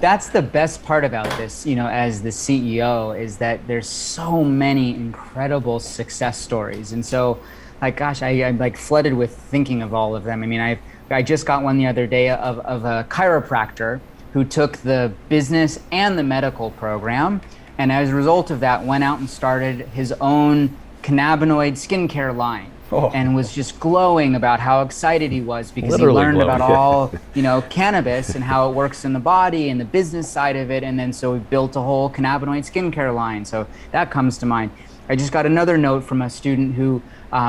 That's the best part about this, as the CEO, is that there's so many incredible success stories. And so, I'm like flooded with thinking of all of them. I mean, I just got one the other day of a chiropractor who took the business and the medical program, and as a result of that, went out and started his own cannabinoid skincare line. And was just glowing about how excited he was because Literally he learned glowing. about all, cannabis and how it works in the body and the business side of it. And then so we built a whole cannabinoid skincare line. So that comes to mind. I just got another note from a student who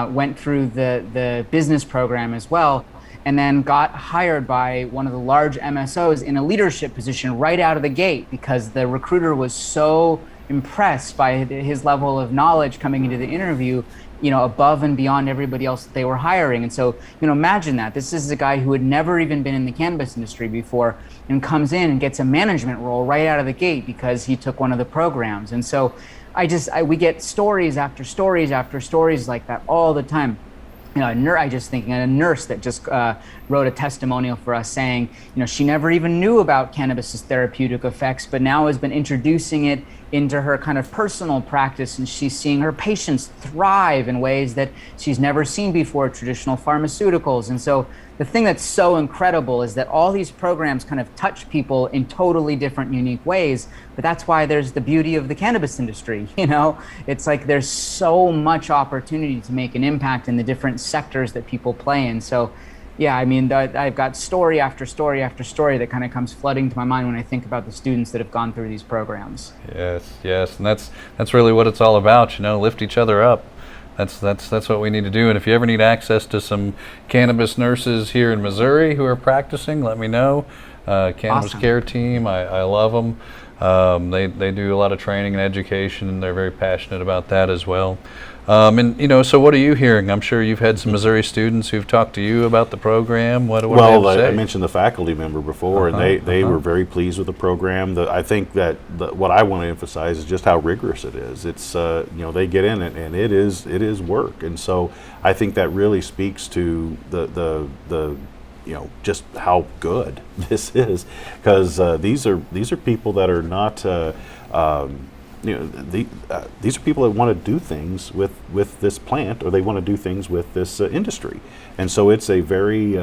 went through the business program as well, and then got hired by one of the large MSOs in a leadership position right out of the gate because the recruiter was so impressed by his level of knowledge coming into the interview, above and beyond everybody else that they were hiring. And so, imagine that. This is a guy who had never even been in the cannabis industry before and comes in and gets a management role right out of the gate because he took one of the programs. And so we get stories after stories after stories like that all the time. I just thinking of a nurse that just wrote a testimonial for us saying, she never even knew about cannabis's therapeutic effects, but now has been introducing it into her kind of personal practice, and she's seeing her patients thrive in ways that she's never seen before, traditional pharmaceuticals. And so the thing that's so incredible is that all these programs kind of touch people in totally different, unique ways, but that's why there's the beauty of the cannabis industry. It's like there's so much opportunity to make an impact in the different sectors that people play in. So yeah, I mean, I've got story after story after story that kind of comes flooding to my mind when I think about the students that have gone through these programs. Yes, and that's really what it's all about. Lift each other up. That's what we need to do. And if you ever need access to some cannabis nurses here in Missouri who are practicing, let me know. Cannabis Awesome. Care Team, I love them. They do a lot of training and education, and they're very passionate about that as well. So what are you hearing? I'm sure you've had some Missouri students who've talked to you about the program. What do they have to say? I mentioned the faculty member before, and they were very pleased with the program. I think that what I want to emphasize is just how rigorous it is. It's they get in it, and it is work, and so I think that really speaks to the just how good this is, because these are people that are not. These are people that want to do things with this plant, or they want to do things with this industry, and so it's a very.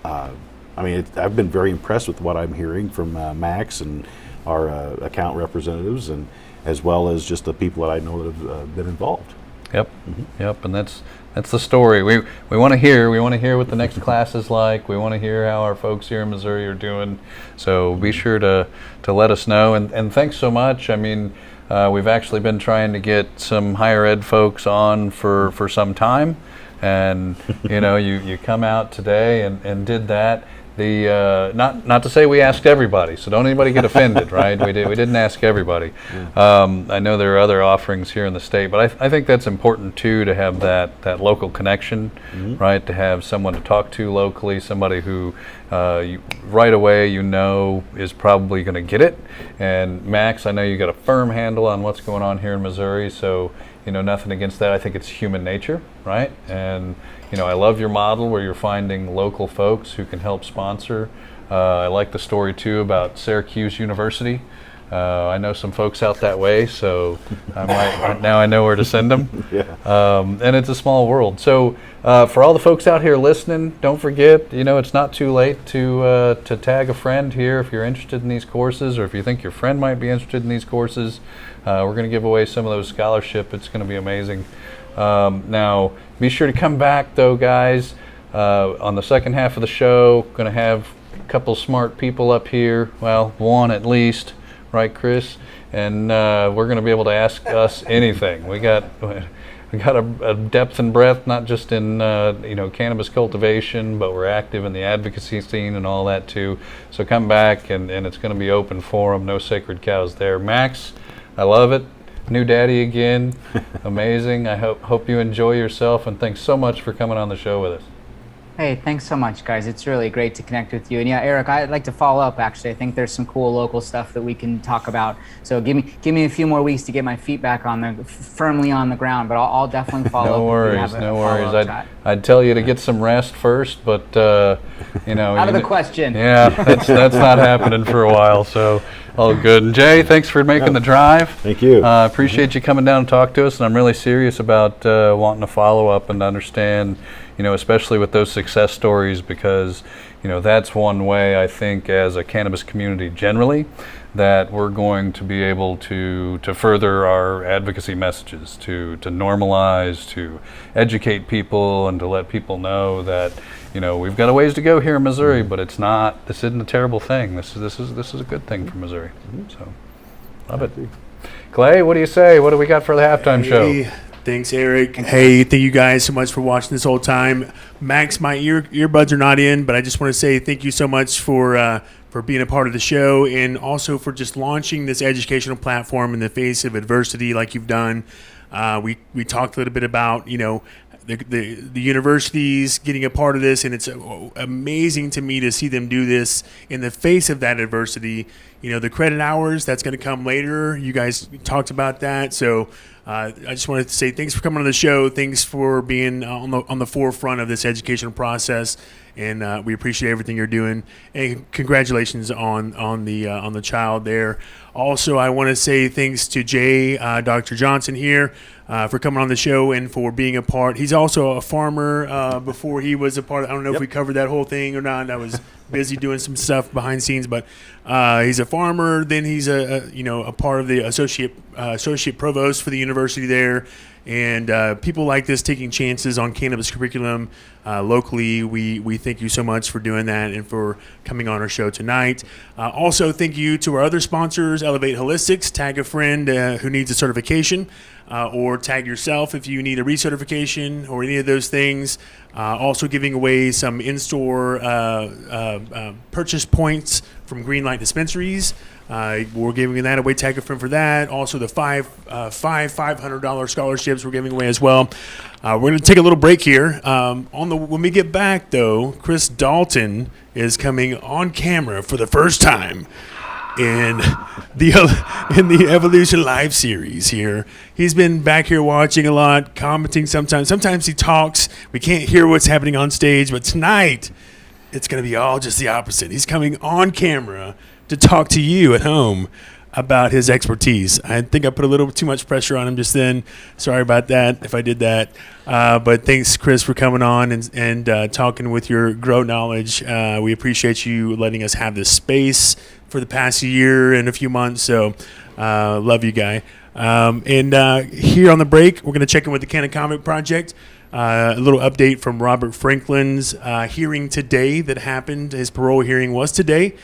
I've been very impressed with what I'm hearing from Max and our account representatives, and as well as just the people that I know that have been involved. Yep, yep, and that's the story. We want to hear. We want to hear what the next class is like. We want to hear how our folks here in Missouri are doing. So be sure to let us know. And thanks so much. I mean, we've actually been trying to get some higher ed folks on for some time, and you come out today and did that. The not to say we asked everybody, so don't anybody get offended, right? We didn't ask everybody. I know there are other offerings here in the state, but I think that's important too, to have that local connection, right? To have someone to talk to locally, somebody who right away is probably going to get it. And Max, I know you got a firm handle on what's going on here in Missouri, so nothing against that. I think it's human nature, right? And I love your model where you're finding local folks who can help sponsor. I like the story too about Syracuse University. I know some folks out that way, so now I know where to send them. And it's a small world. So for all the folks out here listening, don't forget, it's not too late to tag a friend here if you're interested in these courses, or if you think your friend might be interested in these courses. We're going to give away some of those scholarships. It's going to be amazing. Now, be sure to come back, though, guys. On the second half of the show, going to have a couple smart people up here. Well, one at least, right, Chris? And we're going to be able to ask us anything. We got a depth and breadth, not just in cannabis cultivation, but we're active in the advocacy scene and all that too. So come back, and it's going to be open forum. No sacred cows there. Max, I love it. New daddy again. Amazing. I hope you enjoy yourself, and thanks so much for coming on the show with us. Hey, thanks so much, guys. It's really great to connect with you. And yeah, Eric, I'd like to follow up, actually. I think there's some cool local stuff that we can talk about. So give me a few more weeks to get my feet back firmly on the ground, but I'll definitely follow up. No worries. I'd tell you to get some rest first, but out of the question. Yeah, that's not happening for a while, so all good. And Jay, thanks for making the drive. Thank you. Appreciate you coming down and talk to us, and I'm really serious about wanting to follow up and understand, especially with those success stories, because that's one way I think as a cannabis community generally that we're going to be able to further our advocacy messages, to normalize, to educate people, and to let people know that we've got a ways to go here in Missouri, but this isn't a terrible thing. This is a good thing for Missouri. So love it. Clay, what do you say? What do we got for the halftime show? Thanks, Eric. Hey, thank you guys so much for watching this whole time. Max, my earbuds are not in, but I just want to say thank you so much for being a part of the show, and also for just launching this educational platform in the face of adversity like you've done. We talked a little bit about, the universities getting a part of this, and it's amazing to me to see them do this in the face of that adversity. The credit hours, that's going to come later. You guys talked about that. So I just wanted to say thanks for coming on the show. Thanks for being on the forefront of this educational process, and we appreciate everything you're doing. And congratulations on the child there. Also, I want to say thanks to Jay, Dr. Johnson here, for coming on the show and for being a part. He's also a farmer before he was a part of, I don't know if we covered that whole thing or not. I was busy doing some stuff behind the scenes, but he's a farmer. Then he's a part of the associate provost for the university there. And people like this taking chances on cannabis curriculum locally. We thank you so much for doing that and for coming on our show tonight. Also, thank you to our other sponsors, Elevate Holistics. Tag a friend who needs a certification, or tag yourself if you need a recertification or any of those things. Also giving away some in-store purchase points from Greenlight Dispensaries. We're giving that away. Tag a friend for that. Also, the five $500 scholarships we're giving away as well. We're going to take a little break here. When we get back, though, Chris Dalton is coming on camera for the first time in the Evolution Live series here. He's been back here watching a lot, commenting sometimes. Sometimes he talks. We can't hear what's happening on stage, but tonight it's going to be all just the opposite. He's coming on camera to talk to you at home. about his expertise. I think I put a little too much pressure on him just then. Sorry about that if I did that. But thanks, Chris, for coming on and talking with your grow knowledge. We appreciate you letting us have this space for the past year and a few months. So love you, guy. And here on the break, we're going to check in with the Cannabis Project. A little update from Robert Franklin's hearing today that happened. His parole hearing was today.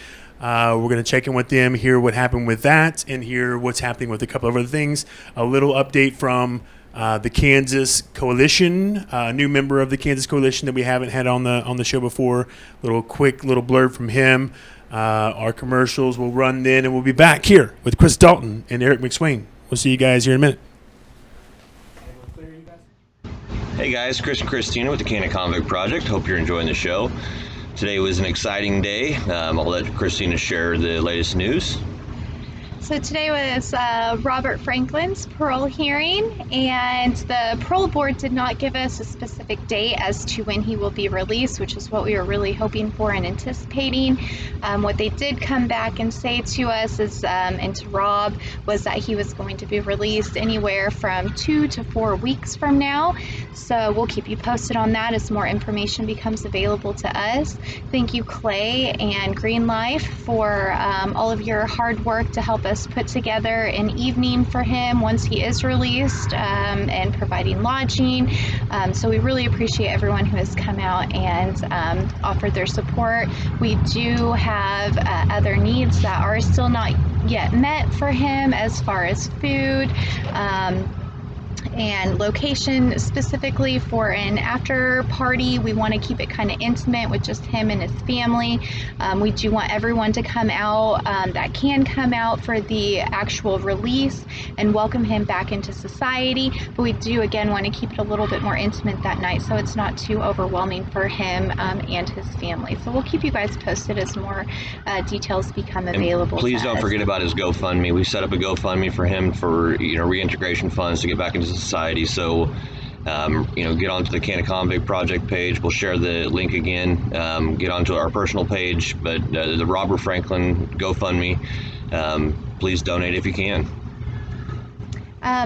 We're going to check in with them, hear what happened with that, and hear what's happening with a couple of other things. A little update from the Kansas Coalition, a new member of the Kansas Coalition that we haven't had on the show before. Quick little blurb from him. Our commercials will run then, and we'll be back here with Chris Dalton and Eric McSwain. We'll see you guys here in a minute. Hey guys, Chris and Christina with the Cannabis Project. Hope you're enjoying the show. Today was an exciting day. I'll let Christina share the latest news. So today was Robert Franklin's parole hearing, and the parole board did not give us a specific date as to when he will be released, which is what we were really hoping for and anticipating. What they did come back and say to us is, and to Rob, was that he was going to be released anywhere from 2 to 4 weeks from now. So we'll keep you posted on that as more information becomes available to us. Thank you, Clay and Greenlight, for all of your hard work to help us put together an evening for him once he is released, and providing lodging. So we really appreciate everyone who has come out and offered their support. We do have other needs that are still not yet met for him, as far as food, and location. Specifically for an after party, we want to keep it kind of intimate with just him and his family. We do want everyone to come out that can come out for the actual release and welcome him back into society, but we do again want to keep it a little bit more intimate that night so it's not too overwhelming for him and his family. So we'll keep you guys posted as more details become available. And please don't forget about his GoFundMe. We set up a GoFundMe for him for reintegration funds to get back into society. So get onto the Cannabis Project page. We'll share the link again. Get onto our personal page, but the Robert Franklin GoFundMe, please donate if you can.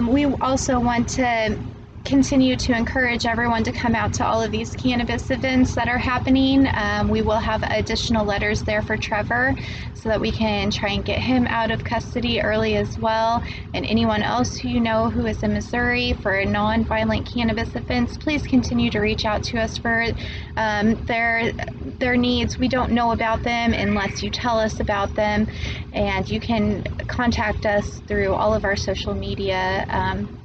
We also want to continue to encourage everyone to come out to all of these cannabis events that are happening. We will have additional letters there for Trevor so that we can try and get him out of custody early as well. And anyone else who you know who is in Missouri for non-violent cannabis events, please continue to reach out to us for their needs. We don't know about them unless you tell us about them, and you can contact us through all of our social media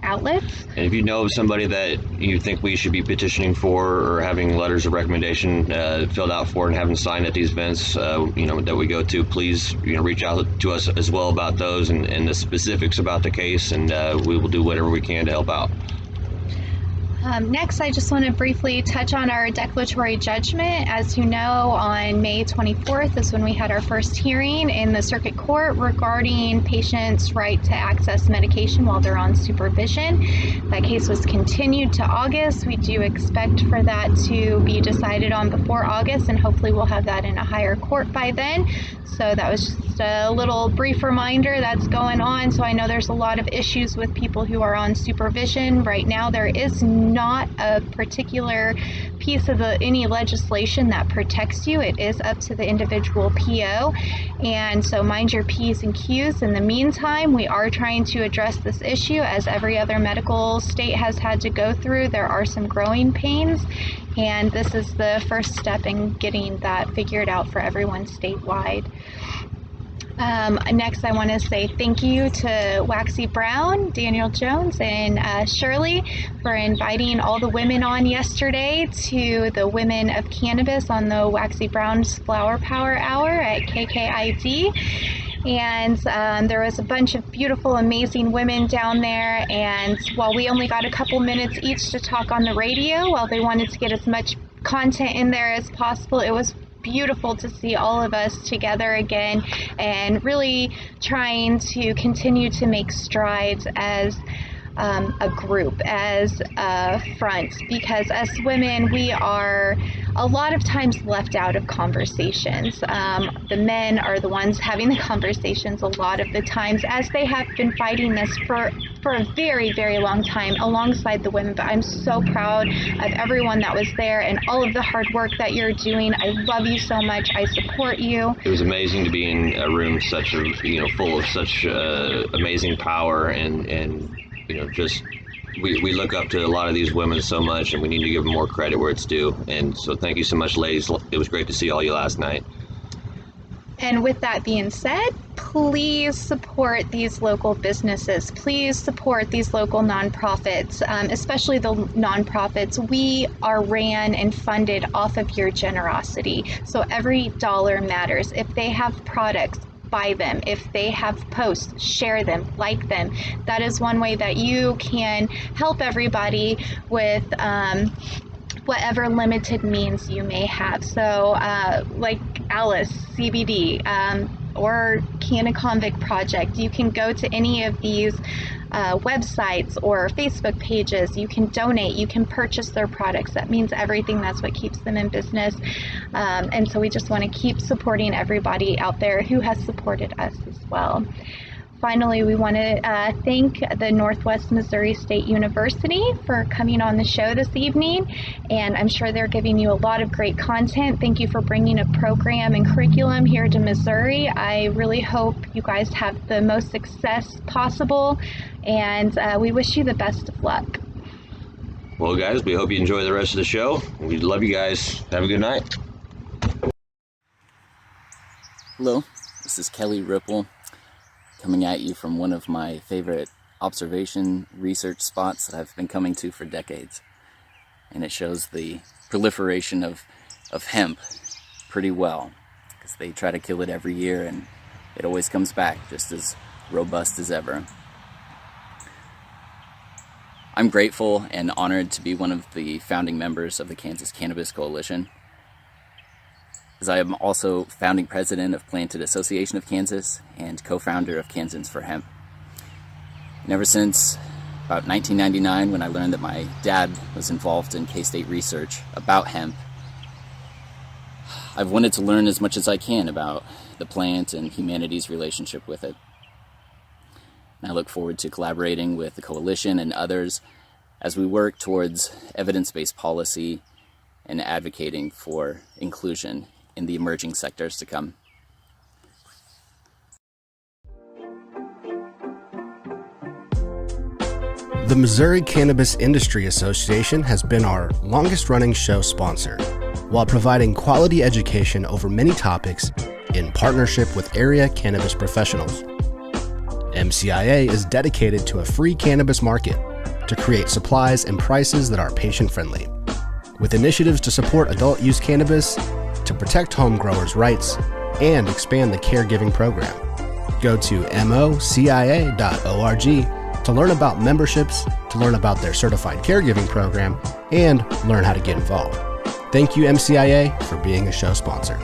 outlets. And if you know of somebody that you think we should be petitioning for or having letters of recommendation filled out for and having signed at these events that we go to, please reach out to us as well about those and the specifics about the case, and we will do whatever we can to help out. Next, I just want to briefly touch on our declaratory judgment. As you know, on May 24th is when we had our first hearing in the circuit court regarding patients' right to access medication while they're on supervision. That case was continued to August. We do expect for that to be decided on before August, and hopefully we'll have that in a higher court by then. So that was just a little brief reminder that's going on. So I know there's a lot of issues with people who are on supervision. Right now, there is not a particular piece of any legislation that protects you. It is up to the individual PO, and so mind your P's and Q's. In the meantime, we are trying to address this issue as every other medical state has had to go through. There are some growing pains, and this is the first step in getting that figured out for everyone statewide. Next, I want to say thank you to Waxy Brown, Daniel Jones, and Shirley for inviting all the women on yesterday to the Women of Cannabis on the Waxy Brown's Flower Power Hour at KKID. And there was a bunch of beautiful, amazing women down there, and while we only got a couple minutes each to talk on the radio, while they wanted to get as much content in there as possible, it was beautiful to see all of us together again and really trying to continue to make strides as a group, as a front, because as women, we are a lot of times left out of conversations. The men are the ones having the conversations a lot of the times, as they have been fighting this for a very, very long time alongside the women. But I'm so proud of everyone that was there and all of the hard work that you're doing. I love you so much. I support you. It was amazing to be in a room full of such amazing power and just we look up to a lot of these women so much, and we need to give them more credit where it's due. And so thank you so much, ladies. It was great to see all you last night. And with that being said, please support these local businesses. Please support these local nonprofits, especially the nonprofits. We are ran and funded off of your generosity. So every dollar matters. If they have products, buy them. If they have posts, share them, like them. That is one way that you can help everybody with whatever limited means you may have. So like Alice, CBD, or Cannabis Project, you can go to any of these websites or Facebook pages. You can donate, you can purchase their products. That means everything. That's what keeps them in business. And so we just want to keep supporting everybody out there who has supported us as well. Finally, we want to thank the Northwest Missouri State University for coming on the show this evening, and I'm sure they're giving you a lot of great content. Thank you for bringing a program and curriculum here to Missouri. I really hope you guys have the most success possible, and we wish you the best of luck. Well, guys, we hope you enjoy the rest of the show. We love you guys. Have a good night. Hello, this is Kelly Ripple, coming at you from one of my favorite observation research spots that I've been coming to for decades. And it shows the proliferation of hemp pretty well, because they try to kill it every year and it always comes back just as robust as ever. I'm grateful and honored to be one of the founding members of the Kansas Cannabis Coalition, as I am also founding president of Planted Association of Kansas and co-founder of Kansans for Hemp. And ever since about 1999, when I learned that my dad was involved in K-State research about hemp, I've wanted to learn as much as I can about the plant and humanity's relationship with it. And I look forward to collaborating with the coalition and others as we work towards evidence-based policy and advocating for inclusion in the emerging sectors to come. The Missouri Cannabis Industry Association has been our longest-running show sponsor, while providing quality education over many topics in partnership with area cannabis professionals. MCIA is dedicated to a free cannabis market to create supplies and prices that are patient-friendly, with initiatives to support adult-use cannabis, to protect home growers' rights, and expand the caregiving program. Go to mocia.org to learn about memberships, to learn about their certified caregiving program, and learn how to get involved. Thank you, MCIA, for being a show sponsor.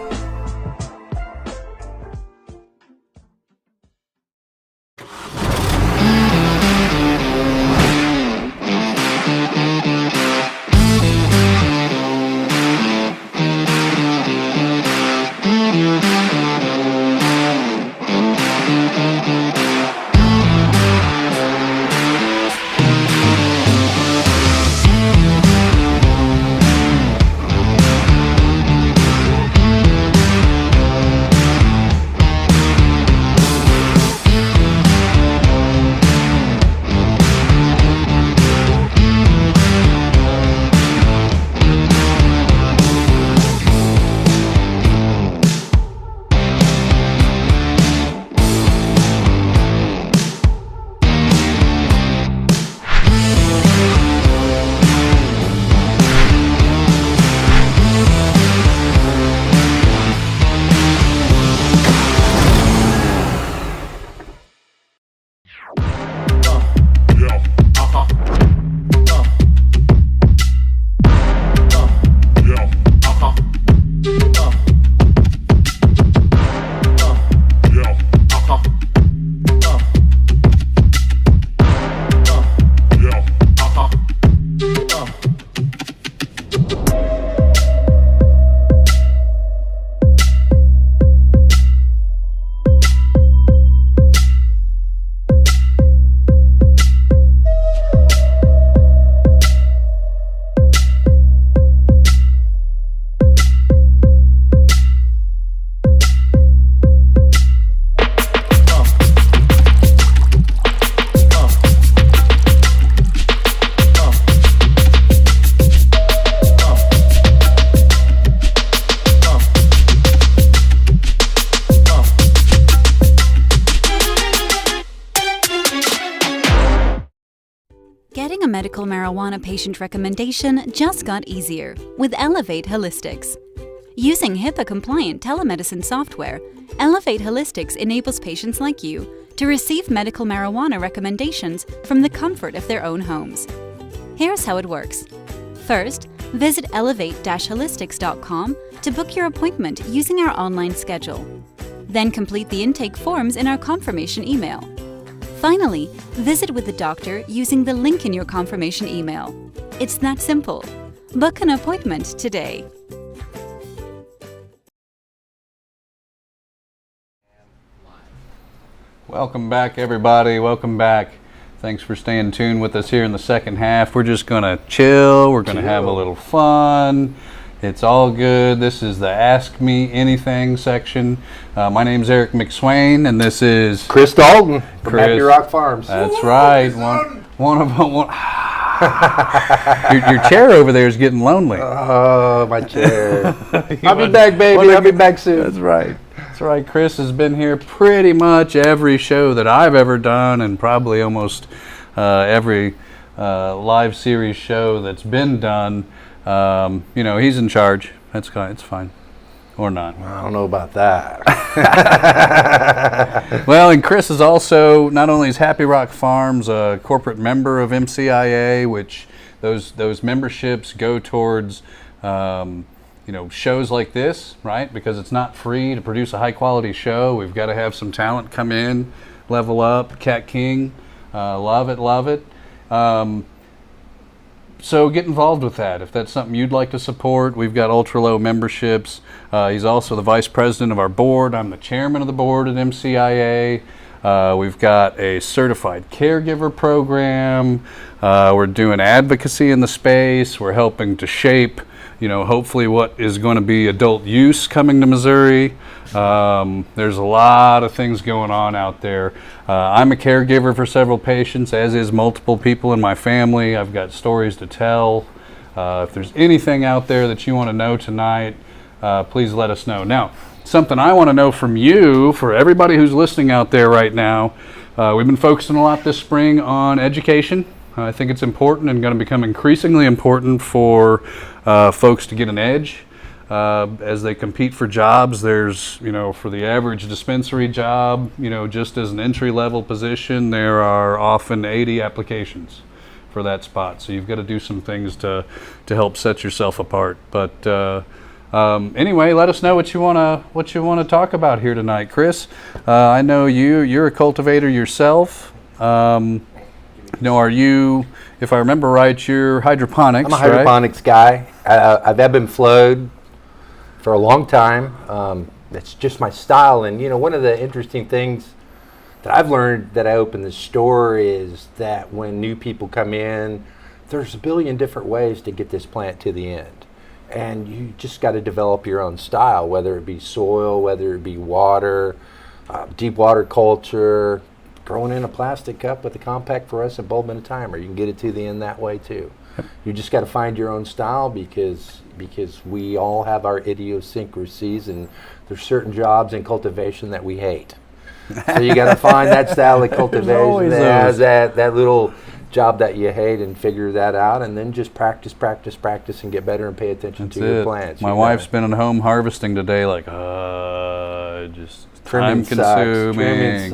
medical marijuana patient recommendation just got easier with Elevate Holistics. Using HIPAA-compliant telemedicine software, Elevate Holistics enables patients like you to receive medical marijuana recommendations from the comfort of their own homes. Here's how it works. First, visit elevate-holistics.com to book your appointment using our online schedule. Then complete the intake forms in our confirmation email. Finally, visit with the doctor using the link in your confirmation email. It's that simple. Book an appointment today. Welcome back, everybody. Welcome back. Thanks for staying tuned with us here in the second half. We're just going to chill. We're going to have a little fun. It's all good. This is the Ask Me Anything section. My name's Eric McSwain, and this is Chris Dalton from Happy Rock Farms. That's right. One of them. Your chair over there is getting lonely. Oh, my chair. I'll be back, baby. I'll be back soon. That's right. That's right. Chris has been here pretty much every show that I've ever done, and probably almost every live series show that's been done. He's in charge. It's fine. Or not. I don't know about that. Well, and Chris is also, not only is Happy Rock Farms a corporate member of MCIA, which those memberships go towards shows like this, right? Because it's not free to produce a high quality show. We've got to have some talent come in, level up. Cat King, love it. So get involved with that. If that's something you'd like to support, we've got ultra low memberships. He's also the vice president of our board. I'm the chairman of the board at MCIA. We've got a certified caregiver program. We're doing advocacy in the space. We're helping to shape, hopefully what is going to be adult use coming to Missouri. There's a lot of things going on out there. I'm a caregiver for several patients, as is multiple people in my family. I've got stories to tell. If there's anything out there that you want to know tonight, please let us know. Now, something I want to know from you, for everybody who's listening out there right now, we've been focusing a lot this spring on education. I think it's important and going to become increasingly important for folks to get an edge. As they compete for jobs, there's, for the average dispensary job, just as an entry-level position, there are often 80 applications for that spot. So you've got to do some things to help set yourself apart. But anyway, let us know what you want to talk about here tonight, Chris. I know you're a cultivator yourself. Are you, if I remember right, you're hydroponics? I'm a hydroponics guy. I've ebb and flowed for a long time. It's just my style. And, one of the interesting things that I've learned that I open the store is that when new people come in, there's a billion different ways to get this plant to the end. And you just got to develop your own style, whether it be soil, whether it be water, deep water culture, growing in a plastic cup with a compact fluorescent bulb and a timer. You can get it to the end that way too. You just got to find your own style because we all have our idiosyncrasies, and there's certain jobs in cultivation that we hate. So you got to find that style of cultivation that has that little job that you hate and figure that out, and then just practice and get better and pay attention to your plants. My wife's been at home harvesting today, just time consuming,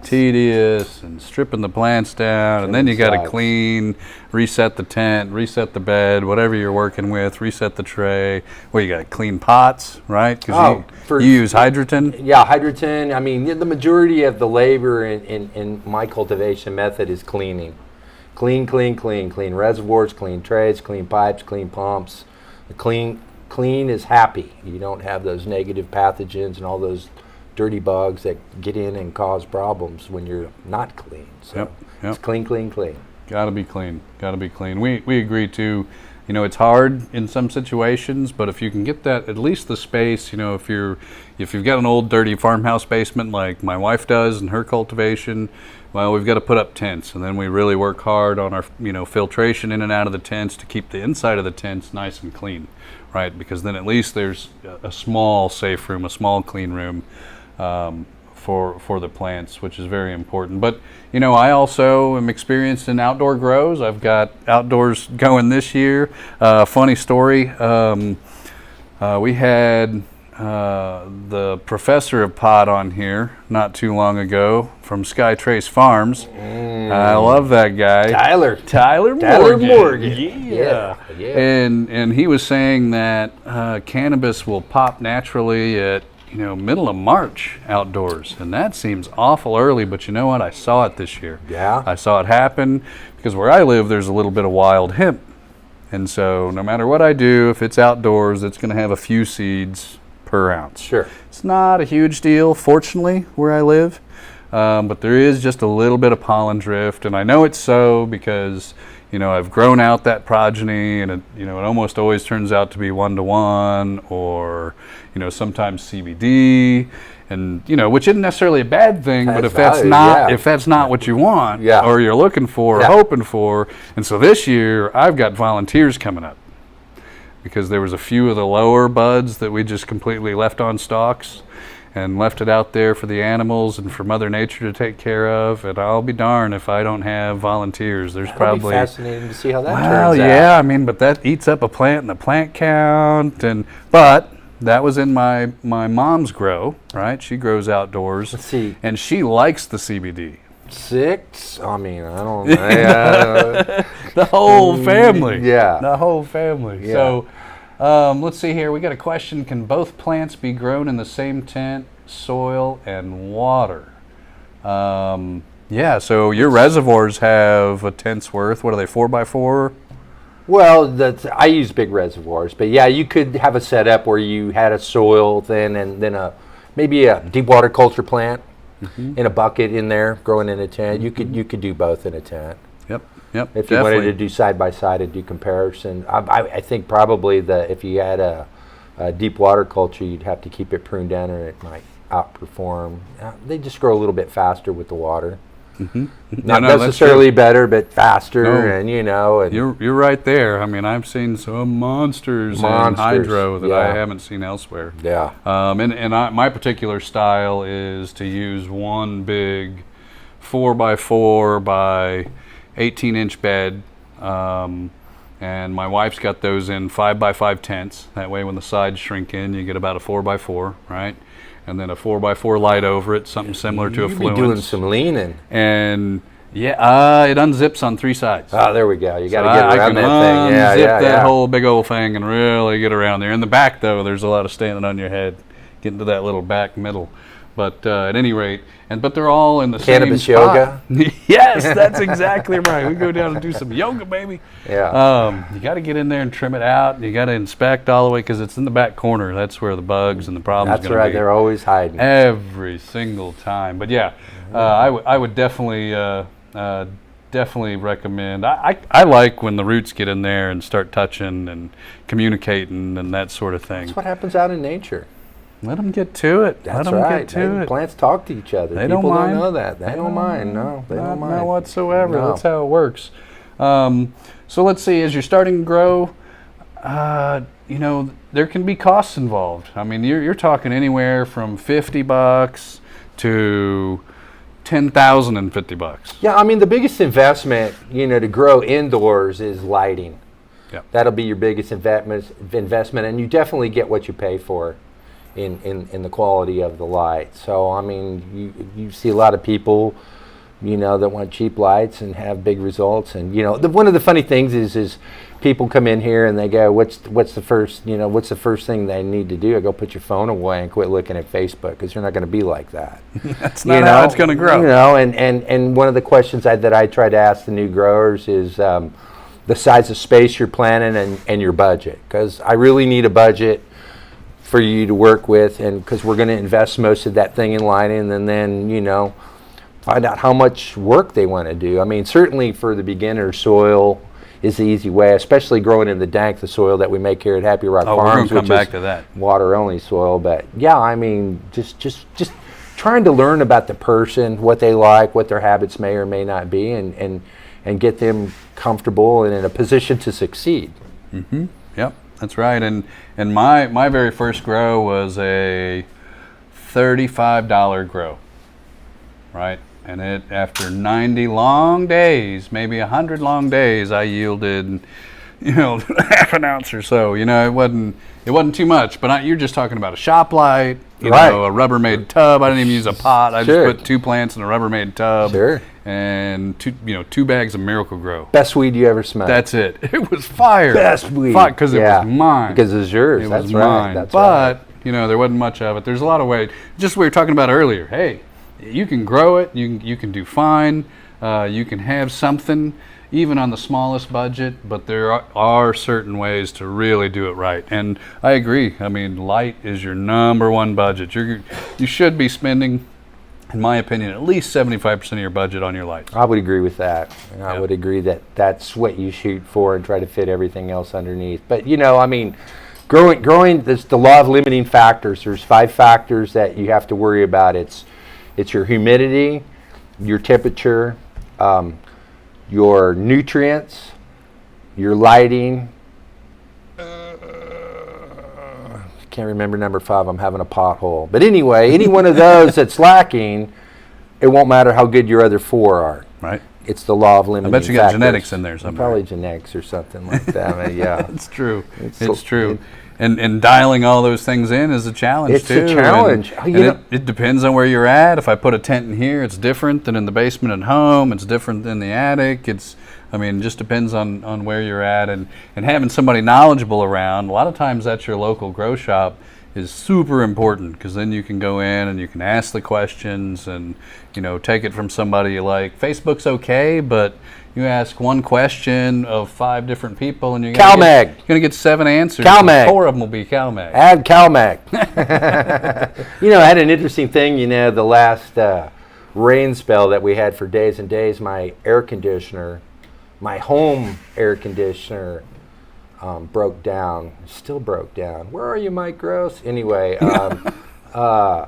tedious, and stripping the plants down, and then you got to clean, reset the tent, reset the bed, whatever you're working with, reset the tray. Well, you got to clean pots, right? Because you use hydroton. Yeah, hydroton. I mean, the majority of the labor in my cultivation method is cleaning. Clean reservoirs, clean trays, clean pipes, clean pumps. Clean is happy. You don't have those negative pathogens and all those dirty bugs that get in and cause problems when you're not clean. So it's clean. Gotta be clean. We agree too. It's hard in some situations, but if you can get that, at least the space, if you've got an old dirty farmhouse basement like my wife does in her cultivation, well, we've got to put up tents, and then we really work hard on our, filtration in and out of the tents to keep the inside of the tents nice and clean, right? Because then at least there's a small safe room, a small clean room for the plants, which is very important. But you know, I also am experienced in outdoor grows. I've got outdoors going this year. Funny story. We had the professor of pot on here not too long ago from Skytrace Farms. I love that guy. Tyler Morgan. Yeah. And he was saying that cannabis will pop naturally at middle of March outdoors, and that seems awful early, but you know what? I saw it this year. Yeah. I saw it happen because where I live, there's a little bit of wild hemp. And so no matter what I do, if it's outdoors, it's going to have a few seeds per ounce. Sure. It's not a huge deal, fortunately, where I live, but there is just a little bit of pollen drift, and I know it's so because I've grown out that progeny, and it almost always turns out to be 1-to-1, or sometimes CBD, and which isn't necessarily a bad thing, but if that's not what you want, or you're looking for, or hoping for, and so this year I've got volunteers coming up because there was a few of the lower buds that we just completely left on stalks and left it out there for the animals and for Mother Nature to take care of. And I'll be darned if I don't have volunteers. There's That'll probably be fascinating to see how that turns Well, out. yeah, I mean, but that eats up a plant and the plant count. But that was in my mom's grow, right? She grows outdoors. Let's see. And she likes the CBD. 6? I mean, I don't know. The whole family. Yeah. The whole family. Yeah. So let's see here. We got a question. Can both plants be grown in the same tent, soil, and water? Yeah, so your reservoirs have a tent's worth. What are they, 4x4? Well, I use big reservoirs, but yeah, you could have a setup where you had a soil then and then maybe a deep water culture plant in a bucket in there growing in a tent. You could do both in a tent. Yep. If you wanted to do side by side and do comparison, I think probably if you had a deep water culture, you'd have to keep it pruned down, or it might outperform. They just grow a little bit faster with the water. Not necessarily better, but faster, and you're right there. I mean, I've seen some monsters in hydro that I haven't seen elsewhere. Yeah. My particular style is to use one big 4x4 by 18-inch bed, and my wife's got those in 5x5 tents. That way, when the sides shrink in, you get about a 4x4, right? And then a 4x4 light over it, something similar to a Fluence. You'd be doing some leaning. And it unzips on 3 sides. Oh, there we go. You got to get around that thing. Yeah, unzip that whole big old thing and really get around there. In the back, though, there's a lot of standing on your head, getting to that little back middle. But at any rate, but they're all in the Cannabis same spot. yoga. Yes, that's exactly right. We go down and do some yoga, baby. Yeah. You got to get in there and trim it out. You got to inspect all the way because it's in the back corner. That's where the bugs and the problems. That's right. They're always hiding every single time. But yeah, I would definitely recommend. I like when the roots get in there and start touching and communicating and that sort of thing. That's what happens out in nature. Let them get to it. That's Let them right. get to it. Plants talk to each other. They People don't mind. know that. They don't mind. No, they don't mind. Not whatsoever. No. That's how it works. So let's see. As you're starting to grow, there can be costs involved. I mean, you're talking anywhere from $50 to $10,050. Yeah, I mean, the biggest investment, to grow indoors is lighting. Yeah. That'll be your biggest investment, and you definitely get what you pay for in the quality of the light. So, I mean, you see a lot of people, that want cheap lights and have big results. And, one of the funny things is people come in here and they go, what's the first thing they need to do? I go, put your phone away and quit looking at Facebook, because you're not going to be like that. That's not how it's going to grow. And one of the questions that I try to ask the new growers is the size of space you're planning and your budget, because I really need a budget for you to work with, and because we're going to invest most of that thing in lighting, and then find out how much work they want to do. I mean, certainly for the beginner, soil is the easy way, especially growing in the dank, the soil that we make here at Happy Rock Farms, we're come back to that. Water only soil. But yeah, I mean, just trying to learn about the person, what they like, what their habits may or may not be, and get them comfortable and in a position to succeed. Mm-hmm. Yep. That's right, and my very first grow was a $35 grow. right? And after 90 long days, maybe 100 long days, I yielded, half an ounce or so. It wasn't too much. But you're just talking about a shop light, a Rubbermaid tub. I didn't even use a pot. I just put 2 plants in a Rubbermaid tub. Sure. And 2 bags of Miracle Grow. Best weed you ever smelled. That's it. It was fire. Best weed. Because it was mine. Because it's yours. It That's was right. mine. That's but there wasn't much of it. There's a lot of ways. Just what we were talking about earlier. Hey, you can grow it. You can do fine. You can have something even on the smallest budget. But there are certain ways to really do it right. And I agree. I mean, light is your number one budget. You should be spending, in my opinion, at least 75% of your budget on your lights. I would agree with that. I would agree that that's what you shoot for and try to fit everything else underneath. But, growing, there's the law of limiting factors. There's 5 factors that you have to worry about. It's your humidity, your temperature, your nutrients, your lighting. Can't remember number 5. I'm having a pothole. But anyway, any one of those that's lacking, it won't matter how good your other 4 are. Right. It's the law of limiting I bet you got factors. genetics in there somewhere. Probably genetics or something like that. Yeah. It's true. It's true. And dialing all those things in is a challenge too. It's a challenge. It depends on where you're at. If I put a tent in here, it's different than in the basement at home. It's different than the attic. It just depends on where you're at. And having somebody knowledgeable around, a lot of times that's your local grow shop, is super important, because then you can go in and you can ask the questions and take it from somebody you like. Facebook's okay, but you ask one question of 5 different people and you're going to get 7 answers. CalMag. 4 of them will be CalMag. Add CalMag. I had an interesting thing, the last rain spell that we had for days and days, my home air conditioner broke down, still broke down. Where are you, Mike Gross? Anyway, the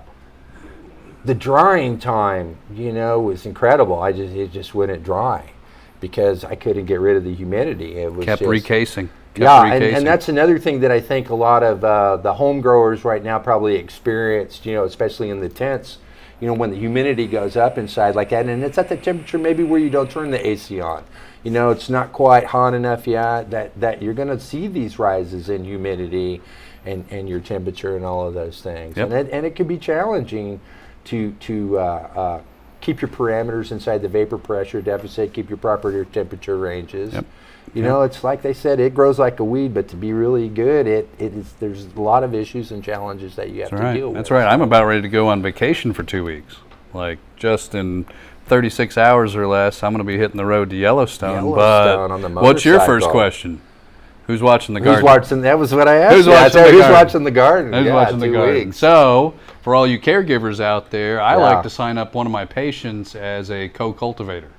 drying time, was incredible. It just wouldn't dry because I couldn't get rid of the humidity. It was kept recasing. And that's another thing that I think a lot of the home growers right now probably experienced, especially in the tents, when the humidity goes up inside like that, and it's at the temperature maybe where you don't turn the AC on. It's not quite hot enough yet that you're going to see these rises in humidity and your temperature and all of those things. Yep. And it can be challenging to keep your parameters inside the vapor pressure deficit, keep your proper temperature ranges. Yep. It's like they said, it grows like a weed, but to be really good, there's a lot of issues and challenges that you have to deal with. That's right. I'm about ready to go on vacation for 2 weeks. Like, just in 36 hours or less, I'm going to be hitting the road to Yellowstone. On the motorcycle. What's your first question? Who's watching the garden? That was what I asked. Who's watching the garden? Who's watching the garden? So, for all you caregivers out there, I like to sign up one of my patients as a co-cultivator.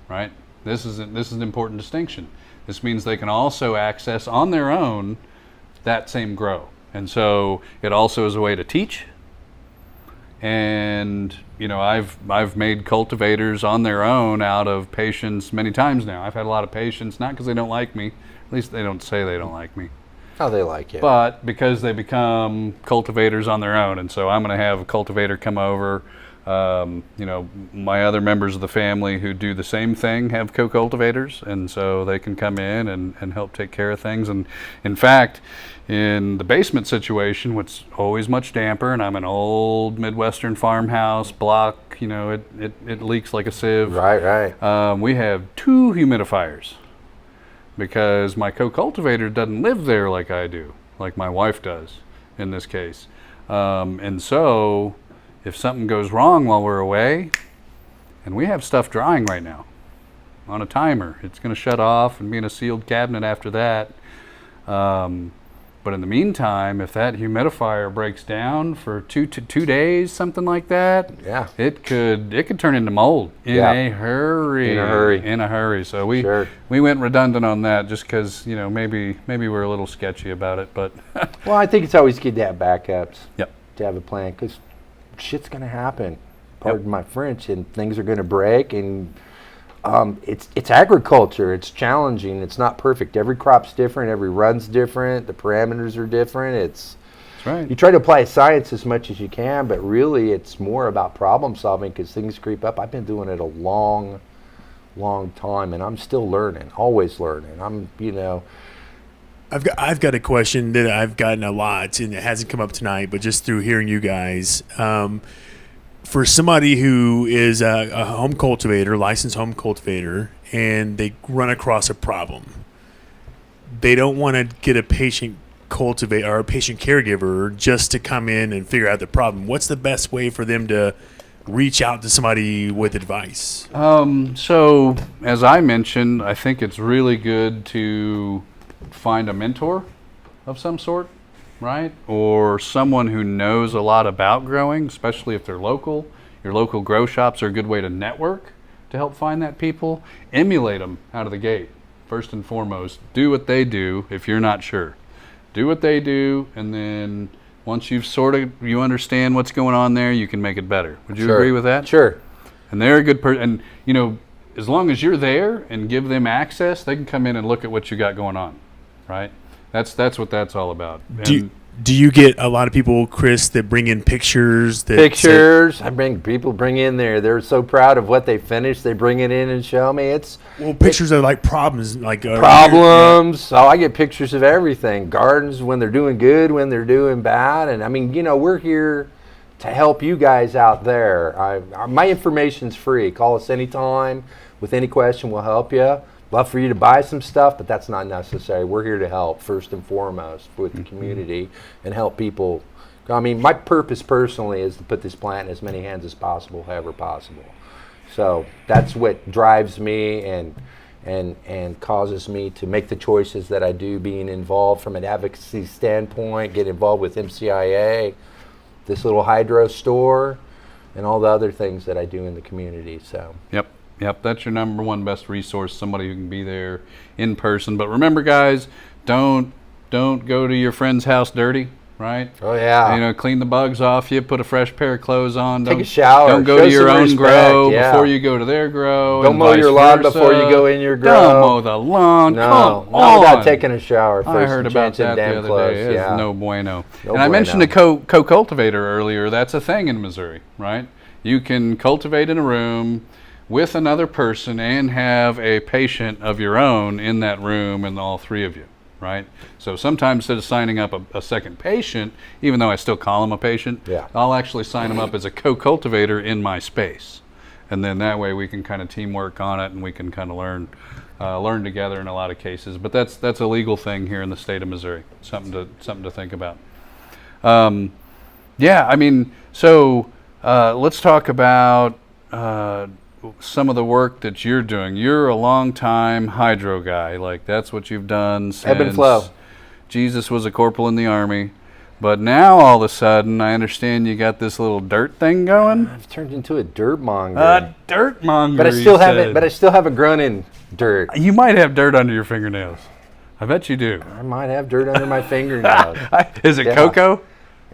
Right? This is an important distinction. This means they can also access on their own that same grow. And so it also is a way to teach. And I've made cultivators on their own out of patients many times now. I've had a lot of patients, not because they don't like me, at least they don't say they don't like me. Oh, they like it. But because they become cultivators on their own. And so I'm going to have a cultivator come over. My other members of the family who do the same thing have co-cultivators, and so they can come in and help take care of things. And in fact, in the basement situation, it's always much damper, and I'm an old Midwestern farmhouse block, it leaks like a sieve. Right. We have 2 humidifiers because my co-cultivator doesn't live there like I do, like my wife does in this case. And so if something goes wrong while we're away, and we have stuff drying right now on a timer, it's going to shut off and be in a sealed cabinet after that. But in the meantime, if that humidifier breaks down for 2 days, something like that, it could turn into mold in a hurry. So we went redundant on that just because maybe we're a little sketchy about it. But well, I think it's always good to have backups. Yep. To have a plan, because shit's gonna happen. Pardon my French, and things are gonna break, and it's agriculture. It's challenging. It's not perfect. Every crop's different. Every run's different. The parameters are different. It's right. You try to apply science as much as you can, but really it's more about problem solving because things creep up. I've been doing it a long time, and I'm still learning, always learning. I've got a question that I've gotten a lot, and it hasn't come up tonight, but just through hearing you guys, for somebody who is a home cultivator, licensed home cultivator, and they run across a problem, they don't want to get a patient cultivator or a patient caregiver just to come in and figure out the problem. What's the best way for them to reach out to somebody with advice? So, as I mentioned, I think it's really good to find a mentor of some sort, right? Or someone who knows a lot about growing, especially if they're local. Your local grow shops are a good way to network to help find that people. Emulate them out of the gate, first and foremost. Do what they do if you're not sure. Do what they do, and then once you understand what's going on there, you can make it better. Would you agree with that? Sure. And they're a good person. And, as long as you're there and give them access, they can come in and look at what you got going on, right? That's what that's all about. Do you get a lot of people, Chris, that bring in pictures? People bring in they're so proud of what they finished. They bring it in and show me. Pictures are like problems, problems. Oh, I get pictures of everything. Gardens when they're doing good, when they're doing bad, and we're here to help you guys out there. My information's free. Call us anytime with any question. We'll help you. Love for you to buy some stuff, but that's not necessary. We're here to help first and foremost with the community and help people. My purpose personally is to put this plant in as many hands as possible, however possible. So that's what drives me and causes me to make the choices that I do, being involved from an advocacy standpoint, get involved with MCIA, this little hydro store, and all the other things that I do in the community. So. Yep, that's your number one best resource, somebody who can be there in person. But remember, guys, don't go to your friend's house dirty, right? Oh, yeah. Clean the bugs off you, put a fresh pair of clothes on. Take a shower. Don't go to your own grow before you go to their grow. Don't mow your lawn before you go in your grow. Don't mow the lawn. No, not without taking a shower first. I heard about that the other day. Yeah. No bueno. I mentioned a co-cultivator earlier. That's a thing in Missouri, right? You can cultivate in a room with another person and have a patient of your own in that room, and all three of you, right? So sometimes instead of signing up a second patient, even though I still call him a patient, I'll actually sign him up as a co-cultivator in my space. And then that way we can kind of teamwork on it, and we can kind of learn together in a lot of cases. But that's a legal thing here in the state of Missouri. Something to think about. So let's talk about some of the work that you're doing. You're a long-time hydro guy. Like, that's what you've done since Ebb and flow. Jesus was a corporal in the Army. But now, all of a sudden, I understand you got this little dirt thing going. I've turned into a dirt monger. A dirt monger. But I still haven't grown in dirt. You might have dirt under your fingernails. I bet you do. I might have dirt under my fingernails. Is it cocoa?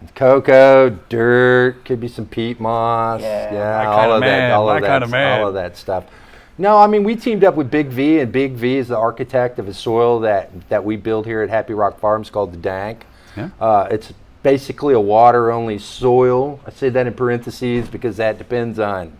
It's cocoa, dirt, could be some peat moss, all of that stuff. No, we teamed up with Big V, and Big V is the architect of a soil that we build here at Happy Rock Farms called the Dank. Yeah. It's basically a water-only soil. I say that in parentheses because that depends on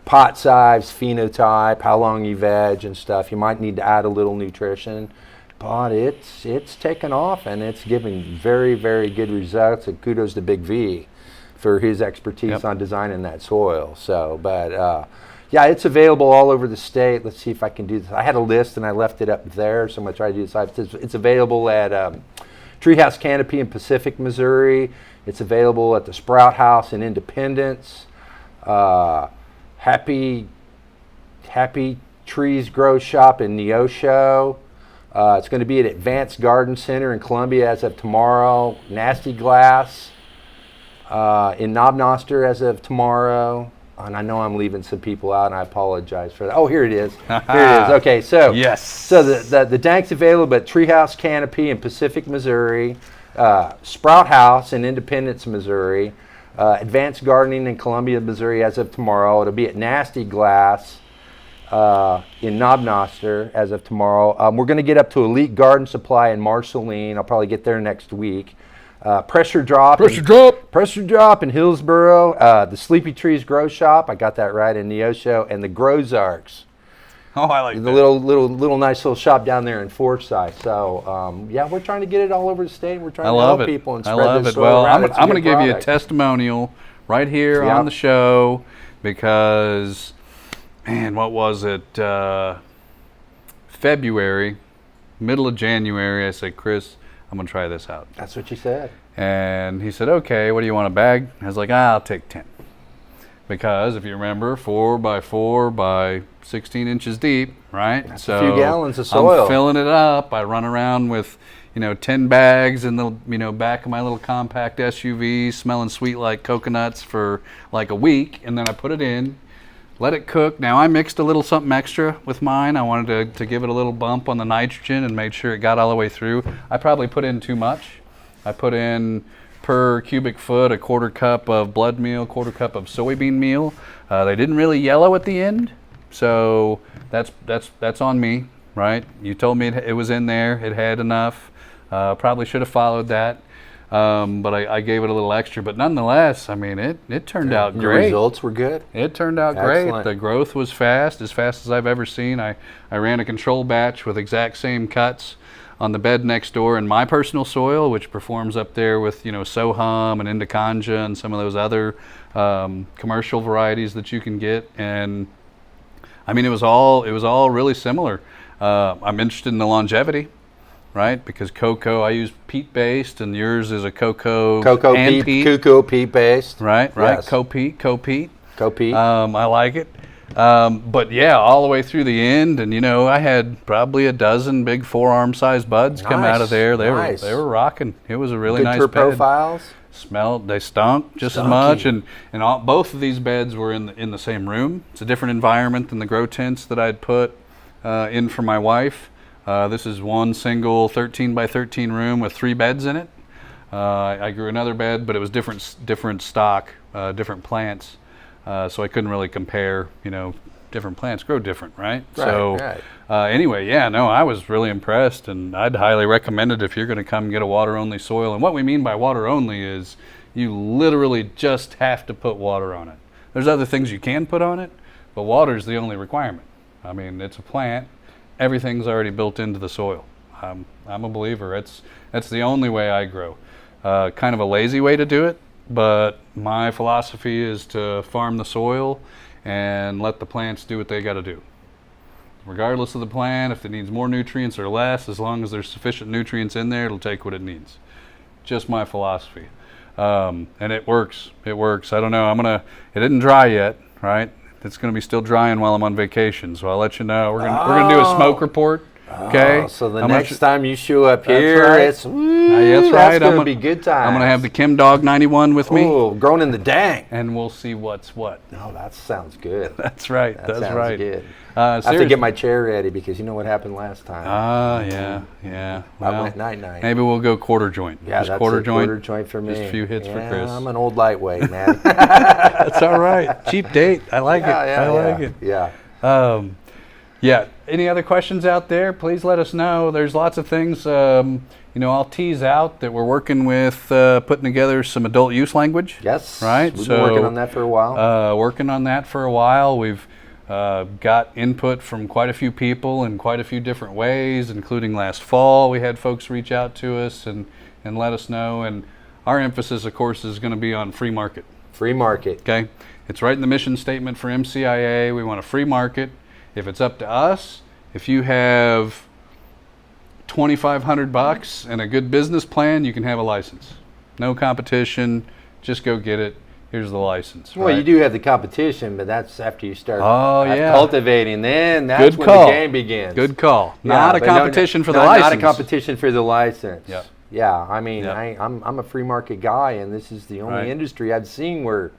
pot size, phenotype, how long you veg and stuff. You might need to add a little nutrition. But it's taken off, and it's giving very, very good results. And kudos to Big V for his expertise on designing that soil. So, but it's available all over the state. Let's see if I can do this. I had a list and I left it up there, so I'm gonna try to do this. It's available at Treehouse Canopy in Pacific, Missouri. It's available at the Sprout House in Independence. Happy Trees Grow Shop in Neosho. It's going to be at Advanced Garden Center in Columbia as of tomorrow. Nasty Glass in Knobnoster as of tomorrow. And I know I'm leaving some people out, and I apologize for that. Oh, here it is. Here it is. Okay, so yes. So the Dank's available at Treehouse Canopy in Pacific, Missouri, Sprout House in Independence, Missouri, Advanced Gardening in Columbia, Missouri as of tomorrow. It'll be at Nasty Glass in Knobnoster as of tomorrow. We're going to get up to Elite Garden Supply in Marceline. I'll probably get there next week. Pressure Drop. Pressure Drop in Hillsboro. The Sleepy Trees Grow Shop. I got that right in Neosho. And the Growzarks. Oh, I like the that. little nice little shop down there in Forsyth. So yeah, we're trying to get it all over the state. We're trying to help people and spread this. Well, I'm around. going to give you a testimonial right here on the show because, man, what was it? February, middle of January. I said, Chris, I'm going to try this out. That's what you said. And he said, okay, what do you want, a bag? I was like, I'll take 10. Because if you remember, 4 by 4 by 16 inches deep, right? That's so a few gallons of soil. I'm filling it up. I run around with, 10 bags in the, back of my little compact SUV, smelling sweet like coconuts for like a week. And then I put it in, let it cook. Now I mixed a little something extra with mine. I wanted to give it a little bump on the nitrogen and made sure it got all the way through. I probably put in too much. I put in per cubic foot a 1/4 cup of blood meal, 1/4 cup of soybean meal. They didn't really yellow at the end, so that's on me, right? You told me it was in there, it had enough. Probably should have followed that, but I gave it a little extra. But nonetheless, I mean, it turned out great. The results were good. It turned out great. The growth was fast as I've ever seen. I ran a control batch with exact same cuts on the bed next door in my personal soil, which performs up there with Sohum and Indiconja and some of those other commercial varieties that you can get. And I mean, it was all really similar. I'm interested in the longevity, right? Because cocoa, I use peat based, and yours is a cocoa and peat based. Right. Yes. Co-peat. I like it. But yeah, all the way through the end, and I had probably a dozen big forearm-sized buds come out of there. They were rocking. It was a really nice bed. profiles. They stunk just as much, and both of these beds were in the same room. It's a different environment than the grow tents that I'd put in for my wife. This is one single 13 by 13 room with 3 beds in it. I grew another bed, but it was different stock, different plants. So I couldn't really compare, different plants grow different, right? Anyway, yeah, no, I was really impressed, and I'd highly recommend it if you're going to come get a water-only soil. And what we mean by water-only is you literally just have to put water on it. There's other things you can put on it, but water is the only requirement. I mean, it's a plant. Everything's already built into the soil. I'm a believer. That's the only way I grow. Kind of a lazy way to do it. But my philosophy is to farm the soil and let the plants do what they got to do. Regardless of the plant, if it needs more nutrients or less, as long as there's sufficient nutrients in there, it'll take what it needs. Just my philosophy. And it works. It works. I don't know. It didn't dry yet, right? It's going to be still drying while I'm on vacation, so I'll let you know. We're going to do a smoke report. Okay. So the next time you show up here, that's right. That's going to be good times. I'm going to have the Chem Dog 91 with me. Oh, grown in the dank. And we'll see what's what. Oh, that sounds good. That's right. That sounds good. I have to get my chair ready because you know what happened last time. Yeah. Well, I went night-night. Maybe we'll go quarter joint. Yeah, that's quarter joint for me. Just a few hits for Chris. I'm an old lightweight, man. That's all right. Cheap date. I like it. I like it. Yeah. Yeah. Any other questions out there? Please let us know. There's lots of things, I'll tease out that we're working with putting together some adult use language. Yes. Right. We've been working on that for a while. We've got input from quite a few people in quite a few different ways, including last fall. We had folks reach out to us and let us know. And our emphasis, of course, is going to be on free market. Free market. Okay. It's right in the mission statement for MCIA. We want a free market. If it's up to us, if you have $2,500 and a good business plan, you can have a license. No competition. Just go get it. Here's the license. Well, you do have the competition, but that's after you start cultivating. Then that's when the game begins. Good call. Not a competition for the license. Not a competition for the license. Yep. Yeah. I mean, I'm a free market guy, and this is the only industry I've seen where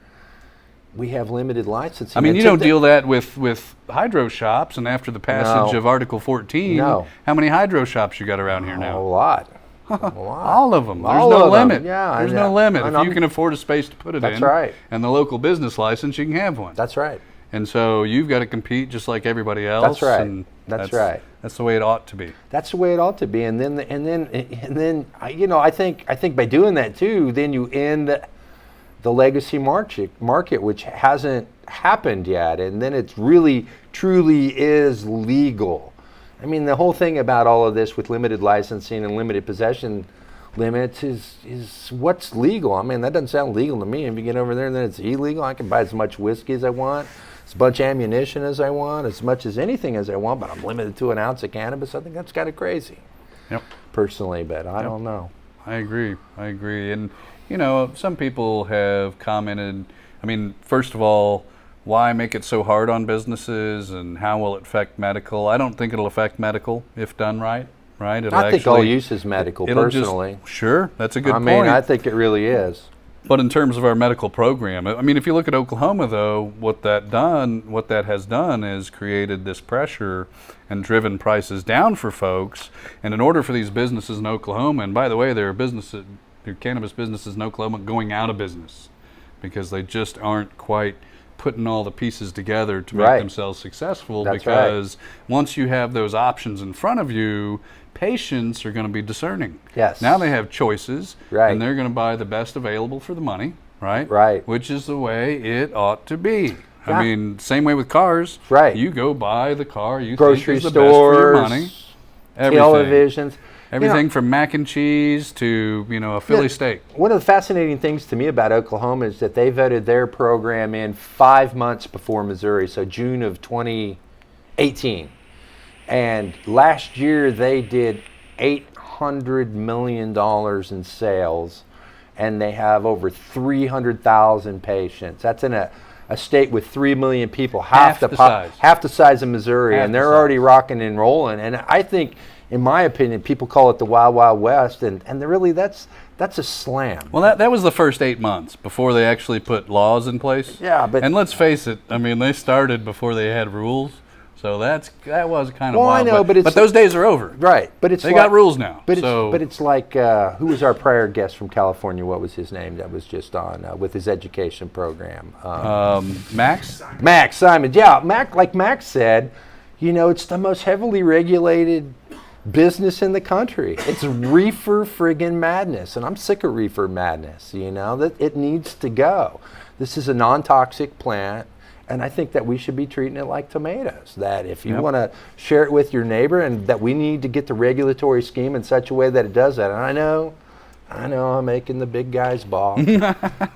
we have limited licensing. I mean, you don't deal that with hydro shops, and after the passage of Article 14, how many hydro shops you got around here now? A lot. All of them. There's no limit. Yeah, there's no limit. If you can afford a space to put it in, that's right. And the local business license, you can have one. That's right. And so you've got to compete just like everybody else. That's right. And That's right. That's the way it ought to be. That's the way it ought to be. And then you know, I think by doing that too, then you end the legacy market, which hasn't happened yet, and then it's really truly is legal. I mean, the whole thing about all of this with limited licensing and limited possession limits is what's legal. I mean, that doesn't sound legal to me. If you get over there and then it's illegal, I can buy as much whiskey as I want, as much ammunition as I want, as much as anything as I want, but I'm limited to an ounce of cannabis. I think that's kind of crazy. Yep. Personally, but I don't know. I agree. And, you know, some people have commented, I mean, first of all, why make it so hard on businesses and how will it affect medical? I don't think it'll affect medical if done right. It'll I think all use is medical, personally. Sure, that's a good point. I mean, I think it really is. But in terms of our medical program, I mean, if you look at Oklahoma, though, what that has done is created this pressure and driven prices down for folks. And in order for these businesses in Oklahoma, and by the way, there are cannabis businesses in Oklahoma going out of business because they just aren't quite putting all the pieces together to make themselves successful. That's because once you have those options in front of you, patients are going to be discerning. Yes. Now they have choices, right, and they're going to buy the best available for the money, right? Right. Which is the way it ought to be. Yeah. I mean, same way with cars. Right. You go buy the car you grocery think is the stores, best for your money. Everything. Televisions. Everything from mac and cheese to, a Philly steak. One of the fascinating things to me about Oklahoma is that they voted their program in 5 months before Missouri, so June of 2018. And last year they did $800 million in sales, and they have over 300,000 patients. That's in a state with 3 million people, half the size of Missouri, and they're already rocking and rolling. And I think, in my opinion, people call it the Wild Wild West, and really that's a slam. Well, that was the first 8 months before they actually put laws in place. Yeah, and let's face it, I mean, they started before they had rules, so that was kind of well, wild. I know, but those days are over. Right, but they got rules now. But it's like who was our prior guest from California? What was his name? That was just on with his education program. Max. Max Simon. Yeah, Max said, it's the most heavily regulated business in the country. It's reefer friggin' madness, and I'm sick of reefer madness. That it needs to go. This is a non-toxic plant, and I think that we should be treating it like tomatoes. That if you want to share it with your neighbor, and that we need to get the regulatory scheme in such a way that it does that. And I know I'm making the big guys balk,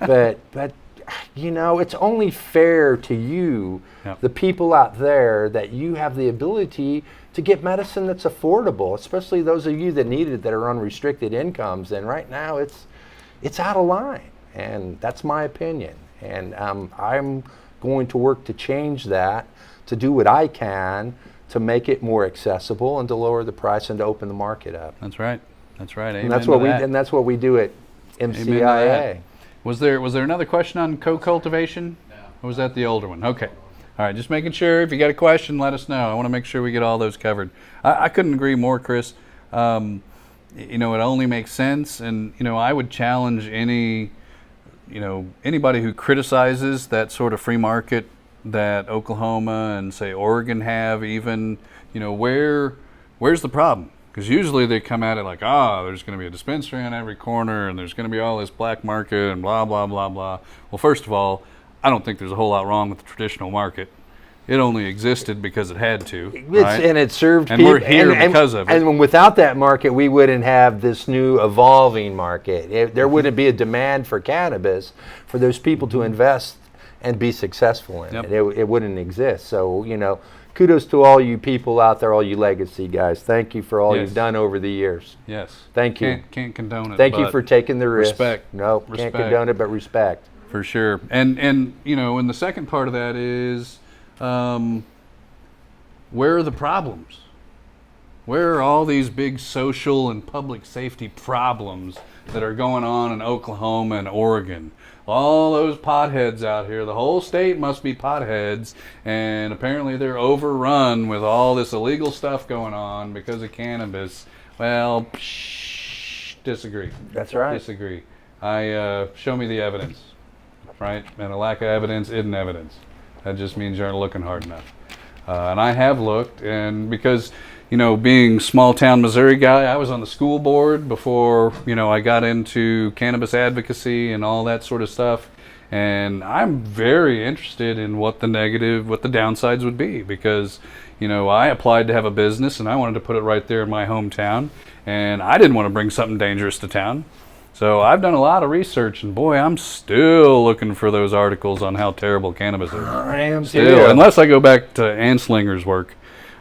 but it's only fair to you, the people out there, that you have the ability to get medicine that's affordable, especially those of you that need it that are on restricted incomes. And right now it's out of line, and that's my opinion. And I'm going to work to change that, to do what I can to make it more accessible and to lower the price and to open the market up. That's right. Amen. And that's what we do at MCIA. Was there another question on co-cultivation? No. Or was that the older one? Okay. All right, just making sure. If you got a question, let us know. I want to make sure we get all those covered. I couldn't agree more, Chris. It only makes sense, and I would challenge anybody who criticizes that sort of free market that Oklahoma and say Oregon have. Even where's the problem? Because usually they come at it like, there's going to be a dispensary on every corner, and there's going to be all this black market and blah blah blah blah. Well, first of all, I don't think there's a whole lot wrong with the traditional market. It only existed because it had to, right? And it served and people. We're here because of it. And without that market, we wouldn't have this new evolving market. There wouldn't be a demand for cannabis for those people to invest and be successful in it. It wouldn't exist. So, kudos to all you people out there, all you legacy guys. Thank you for all you've done over the years. Yes. Thank you. Can't condone it. Thank you for taking the risk. Respect. No, can't condone it, but respect. For sure. And and the second part of that is, where are the problems? Where are all these big social and public safety problems that are going on in Oklahoma and Oregon? All those potheads out here, the whole state must be potheads, and apparently they're overrun with all this illegal stuff going on because of cannabis. Well, disagree. That's right. Disagree. Show me the evidence, right? And a lack of evidence isn't evidence. That just means you aren't looking hard enough. And I have looked, and because, being small town Missouri guy, I was on the school board before, I got into cannabis advocacy and all that sort of stuff. And I'm very interested in what the downsides would be, because, I applied to have a business and I wanted to put it right there in my hometown, and I didn't want to bring something dangerous to town. So I've done a lot of research, and boy, I'm still looking for those articles on how terrible cannabis is. I am still, unless I go back to Anslinger's work,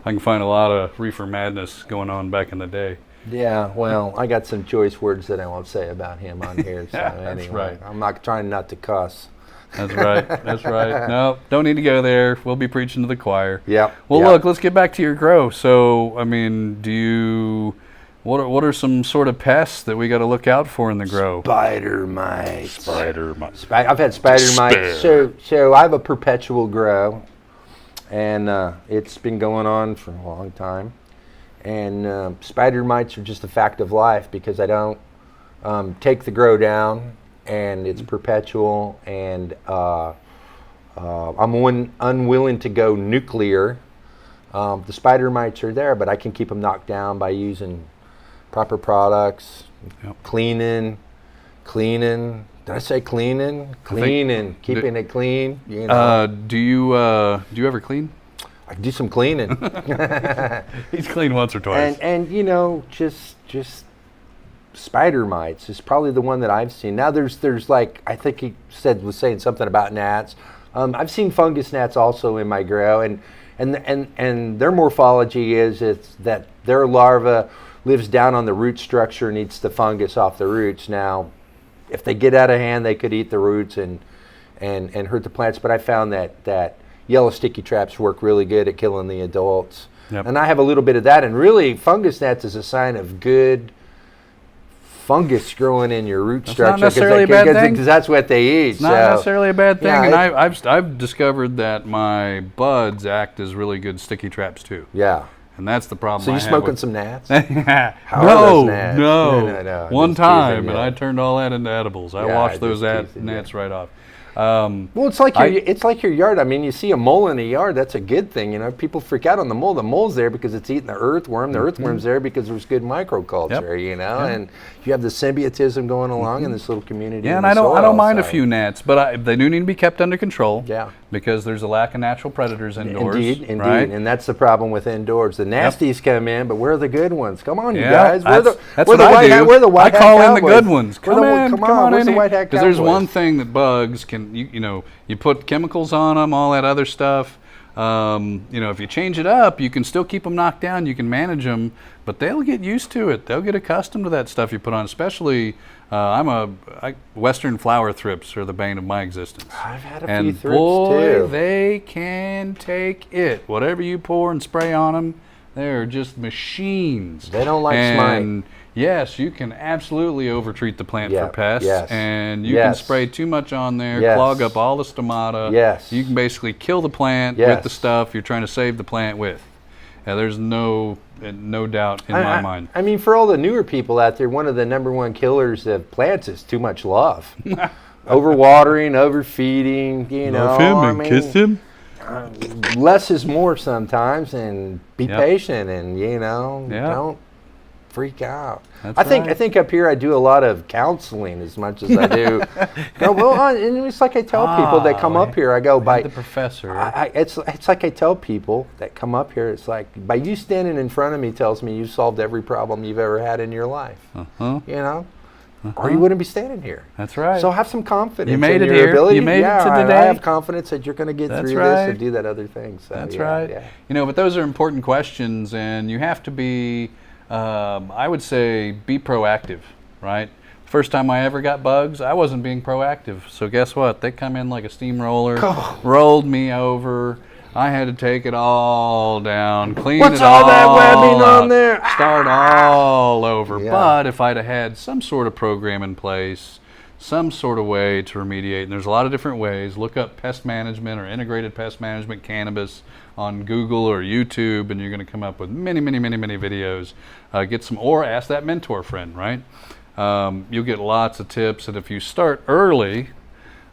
I can find a lot of reefer madness going on back in the day. Yeah, well, I got some choice words that I won't say about him on here. So That's anyway, right. I'm not trying not to cuss. That's right. That's right. No, don't need to go there. We'll be preaching to the choir. Yeah. Well, yep. Look, let's get back to your grow. So, I mean, what are some sort of pests that we got to look out for in the grow? Spider mites. Spider mites. I've had spider mites. So I have a perpetual grow, and it's been going on for a long time. And spider mites are just a fact of life, because I don't take the grow down, and it's perpetual, and I'm unwilling to go nuclear. The spider mites are there, but I can keep them knocked down by using proper products, cleaning. Did I say cleaning? Cleaning, keeping it clean. Do you ever clean? I do some cleaning. He's cleaned once or twice. And just spider mites is probably the one that I've seen. Now there's like, I think he was saying something about gnats. I've seen fungus gnats also in my grow, and their morphology is that their larva lives down on the root structure and eats the fungus off the roots. Now, if they get out of hand, they could eat the roots and hurt the plants. But I found that yellow sticky traps work really good at killing the adults. Yep. And I have a little bit of that. And really, fungus gnats is a sign of good fungus growing in your root structure. Not necessarily a bad thing. Because that's what they eat. It's not necessarily a bad thing. Yeah, and I've discovered that my buds act as really good sticky traps too. Yeah. And that's the problem. So you smoking some gnats? How are those gnats? No. One Just time, teasing, and yeah. I turned all that into edibles. I washed those gnats right off. Well, it's like your yard. I mean, you see a mole in a yard, that's a good thing. People freak out on the mole. The mole's there because it's eating the earthworm. The earthworm's there because there's good microculture, and you have the symbiotism going along in this little community. Yeah, and I don't mind a few gnats, but they do need to be kept under control. Yeah. Because there's a lack of natural predators indoors. Indeed, right? And that's the problem with indoors. The nasties come in, but where are the good ones? Come on, you guys. We're the I call in the good ones. Come on in here. Because there's one thing that bugs can, you put chemicals on them, all that other stuff. If you change it up, you can still keep them knocked down. You can manage them, but they'll get used to it. They'll get accustomed to that stuff you put on. Especially, Western flower thrips are the bane of my existence. I've had a few thrips too. too. They can take it. Whatever you pour and spray on them, they're just machines. They don't like smite. Yes, you can absolutely overtreat the plant for pests, and you Yes. can spray too much on there, Yes. clog up all the stomata. Yes. You can basically kill the plant Yes. with the stuff you're trying to save the plant with. There's no doubt in my mind. I mean, for all the newer people out there, one of the number one killers of plants is too much love. Overwatering, overfeeding, Love him and kiss him. Less is more sometimes, and be patient, and don't freak out. I think up here I do a lot of counseling as much as I do. And it's like I tell people that come up here, I go by the professor. It's like I tell people that come up here, it's like by you standing in front of me tells me you solved every problem you've ever had in your life. Or you wouldn't be standing here. That's right. So have some confidence. You made in it your here. Ability. You made it to today. I have confidence that you're going to get through this and do that other thing. So, That's right. Yeah. But those are important questions, and you have to be, I would say, be proactive, right? First time I ever got bugs, I wasn't being proactive. So guess what? They come in like a steamroller, rolled me over. I had to take it all down, clean What's it all that webbing up, on there? Start all over. Yeah. But if I'd have had some sort of program in place, some sort of way to remediate, and there's a lot of different ways. Look up pest management or integrated pest management cannabis on Google or YouTube, and you're going to come up with many, many, many, many videos. Get some, or ask that mentor friend, right? You'll get lots of tips, and if you start early,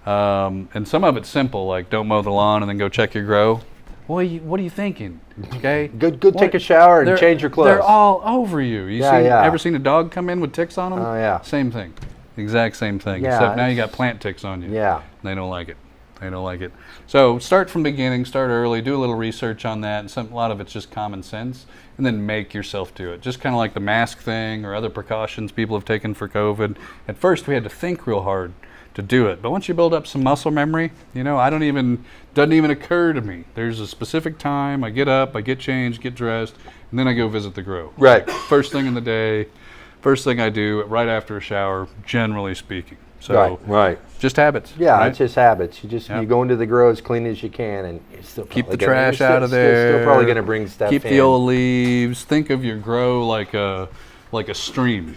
and some of it's simple, like don't mow the lawn and then go check your grow. what are you thinking? Okay, Go take a shower and change your clothes. They're all over you. Ever seen a dog come in with ticks on them? Oh yeah. Same thing, exact same thing. Yeah, Except now you got plant ticks on you. Yeah. They don't like it. So start from the beginning, start early, do a little research on that, and a lot of it's just common sense, and then make yourself do it. Just kind of like the mask thing or other precautions people have taken for COVID. At first we had to think real hard to do it, but once you build up some muscle memory, doesn't even occur to me. There's a specific time, I get up, I get changed, get dressed, and then I go visit the grow. Right. First thing in the day, first thing I do right after a shower, generally speaking. So right. Just habits. Yeah, right? it's just habits. You go into the grow as clean as you can, and you're still keep the trash out of there. Still probably going to bring stuff. Keep in. the old leaves. Think of your grow like a stream.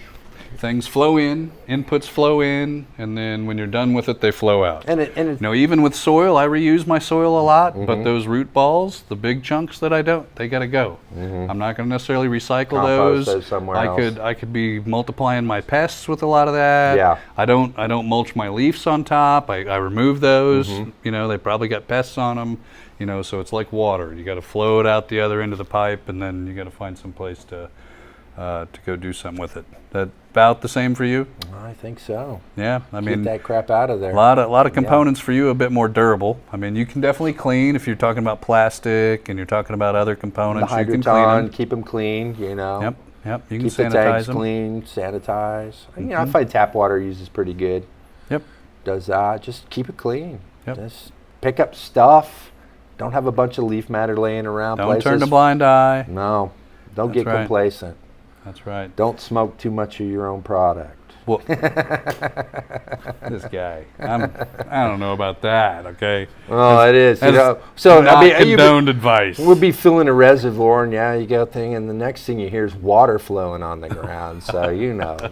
Things flow in, inputs flow in, and then when you're done with it, they flow out. Even with soil, I reuse my soil a lot, but those root balls, the big chunks that I don't, they got to go. I'm not going to necessarily recycle those somewhere else. I could be multiplying my pests with a lot of that. Yeah. I don't mulch my leaves on top. I remove those. They probably got pests on them. So it's like water. You got to flow it out the other end of the pipe, and then you got to find some place to go do something with it. That about the same for you? I think so. Yeah, Get that crap out of there. A lot of components for you, a bit more durable. I mean, you can definitely clean if you're talking about plastic and you're talking about other components. The you can clean them. keep them clean. Yep. You can keep the sanitize tanks them. clean, sanitize. I find tap water uses pretty good. Yep. Does that? Just keep it clean. Yep. Just pick up stuff. Don't have a bunch of leaf matter laying around. Don't turn a blind eye. No. Don't get right. complacent. That's right. Don't smoke too much of your own product. Well, this guy, I don't know about that. Okay. Well, it is. So not condoned advice. We'll be filling a reservoir, and you go thing, and the next thing you hear is water flowing on the ground. So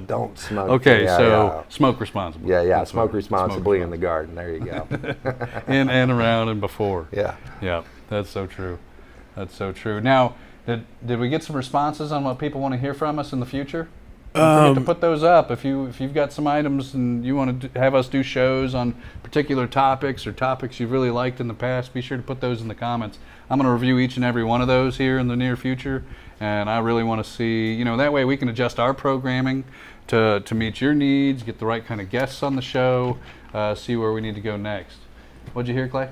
don't smoke. Okay, smoke responsibly. Yeah. Smoke responsibly in the garden. There you go. In and around and before. Yeah. Yeah. That's so true. Now, did we get some responses on what people want to hear from us in the future? Don't forget to put those up. If you've got some items and you want to have us do shows on particular topics or topics you've really liked in the past, be sure to put those in the comments. I'm going to review each and every one of those here in the near future, and I really want to see, that way we can adjust our programming to meet your needs, get the right kind of guests on the show, see where we need to go next. What'd you hear, Clay?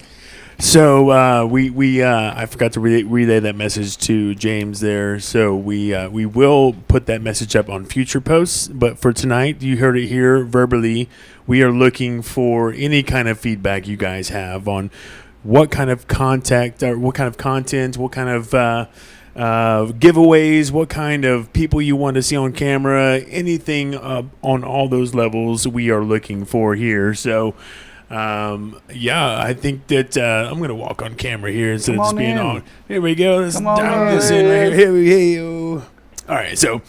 So I forgot to relay that message to James there. So we will put that message up on future posts. But for tonight, you heard it here verbally. We are looking for any kind of feedback you guys have on what kind of content, what kind of giveaways, what kind of people you want to see on camera, anything on all those levels we are looking for here. So. I think that I'm going to walk on camera here instead of just being on. Here we go. Let's dial this in right here. Here we go. All right. So,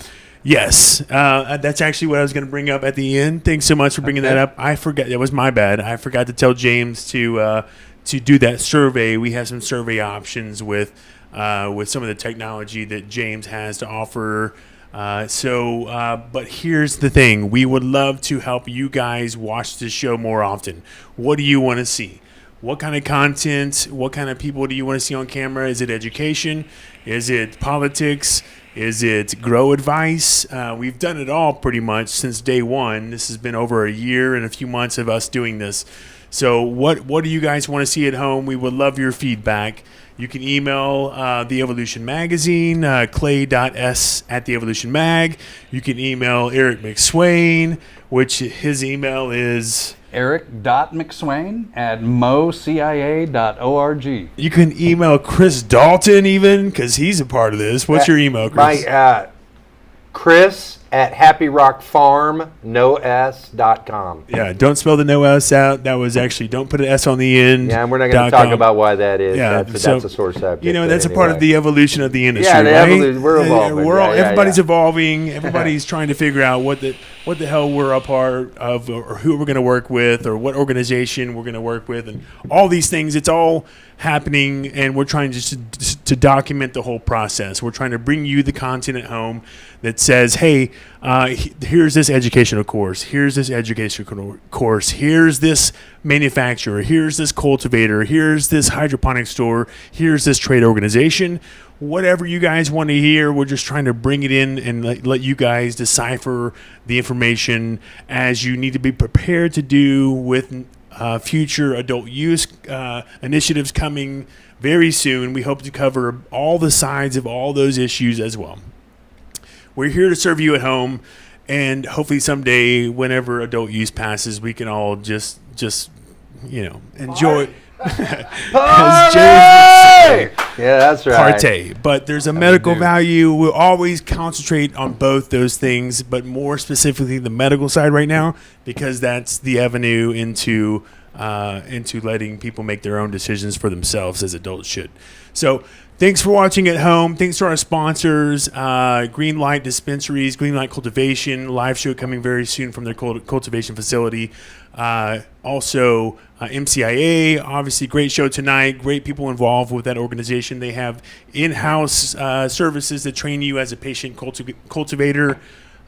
yes, that's actually what I was going to bring up at the end. Thanks so much for bringing that up. I forgot. That was my bad. I forgot to tell James to do that survey. We have some survey options with some of the technology that James has to offer. But here's the thing. We would love to help you guys watch this show more often. What do you want to see? What kind of content? What kind of people do you want to see on camera? Is it education? Is it politics? Is it grow advice? We've done it all pretty much since day one. This has been over a year and a few months of us doing this. So what do you guys want to see at home? We would love your feedback. You can email The Evolution Magazine, clay.s@theevolutionmag. You can email Eric McSwain, which his email is eric.mcSwain@mocia.org. You can email Chris Dalton even, because he's a part of this. What's your email, Chris? Chris@happyrockfarm.com. Yeah, don't spell the no S out. That was actually, don't put an S on the end. Yeah, and we're not going to talk about why that is. Yeah, that's a sore subject. That's a part of the evolution of the industry, right? Evolution. We're evolving. Everybody's evolving. Everybody's trying to figure out what the hell we're a part of, or who we're going to work with, or what organization we're going to work with, and all these things. It's all happening, and we're trying to document the whole process. We're trying to bring you the content at home that says, hey, here's this educational course, here's this educational course, here's this manufacturer, here's this cultivator, here's this hydroponic store, here's this trade organization. Whatever you guys want to hear, we're just trying to bring it in and let you guys decipher the information as you need to be prepared to do with future adult use initiatives coming very soon. We hope to cover all the sides of all those issues as well. We're here to serve you at home, and hopefully someday, whenever adult use passes, we can all just enjoy. As James would say, yeah, that's right. Partay. But there's a medical value. We'll always concentrate on both those things, but more specifically the medical side right now, because that's the avenue into letting people make their own decisions for themselves as adults should. So thanks for watching at home. Thanks to our sponsors, Greenlight Dispensaries, Greenlight Cultivation, live show coming very soon from their cultivation facility. Also, MCIA, obviously great show tonight. Great people involved with that organization. They have in-house services that train you as a patient cultivator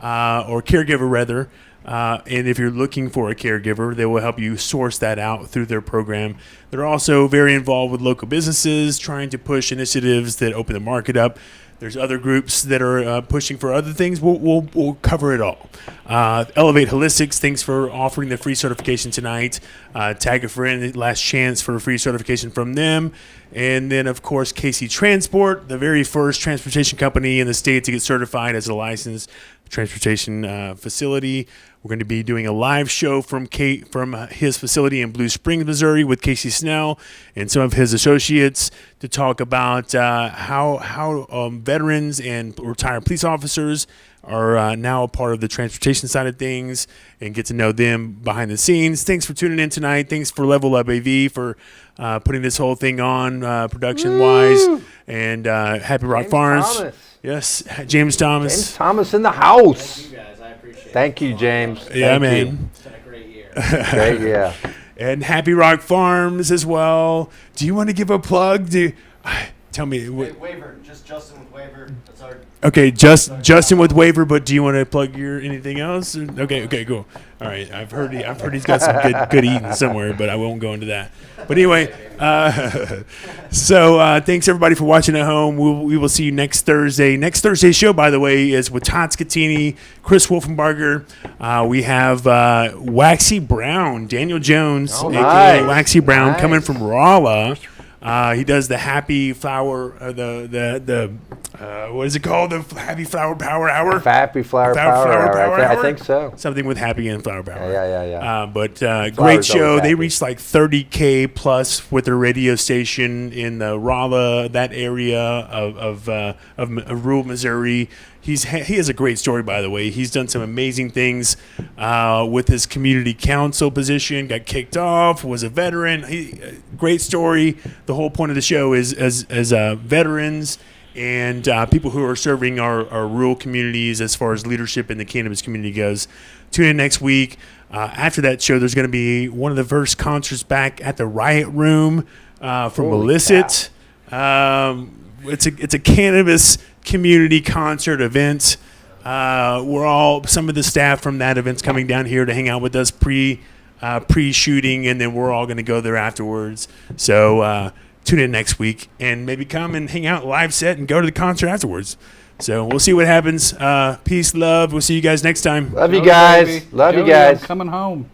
or caregiver, rather. And if you're looking for a caregiver, they will help you source that out through their program. They're also very involved with local businesses, trying to push initiatives that open the market up. There's other groups that are pushing for other things. We'll cover it all. Elevate Holistics, thanks for offering the free certification tonight. Tag a friend, last chance for a free certification from them. And then, of course, KC Transport, the very first transportation company in the state to get certified as a licensed transportation facility. We're going to be doing a live show from his facility in Blue Springs, Missouri, with Casey Snell and some of his associates to talk about how veterans and retired police officers are now a part of the transportation side of things and get to know them behind the scenes. Thanks for tuning in tonight. Thanks for Level Up AV for putting this whole thing on production-wise. And Happy Rock Farms. Thomas. Yes, James Thomas. James Thomas in the house. Thank you guys. I appreciate it. Thank you, James. Yeah, Thank man. you. It's been a great year. Great, yeah. And Happy Rock Farms as well. Do you want to give a plug? Tell me. Waiver. Just Justin with Waiver. That's our. Okay, Justin with Waiver. But do you want to plug your anything else? Okay, cool. All right, I've heard he's got some good eating somewhere, but I won't go into that. But anyway, so thanks everybody for watching at home. We will see you next Thursday. Next Thursday's show, by the way, is with Todd Scatini, Chris Wolfenbarger. We have Waxy Brown, Daniel Jones, aka nice. Waxy Brown, Nice. coming from Rolla. He does the Happy Flower, what is it called? The Happy Flower Power Hour? Happy Flower Power Hour. I think so. Something with Happy and Flower Power. Yeah. But Flower's great show. always They happy. reached like 30K plus with their radio station in the Rolla, that area of rural Missouri. He has a great story, by the way. He's done some amazing things with his community council position. Got kicked off. Was a veteran. Great story. The whole point of the show is as veterans and people who are serving our rural communities as far as leadership in the cannabis community goes. Tune in next week. After that show, there's going to be one of the first concerts back at the Riot Room from Illicit. It's a cannabis community concert event. Some of the staff from that event's coming down here to hang out with us pre-shooting, and then we're all going to go there afterwards. So tune in next week and maybe come and hang out live set and go to the concert afterwards. So we'll see what happens. Peace, love. We'll see you guys next time. Love you guys. Baby. Love you Jody, I'm guys. coming home.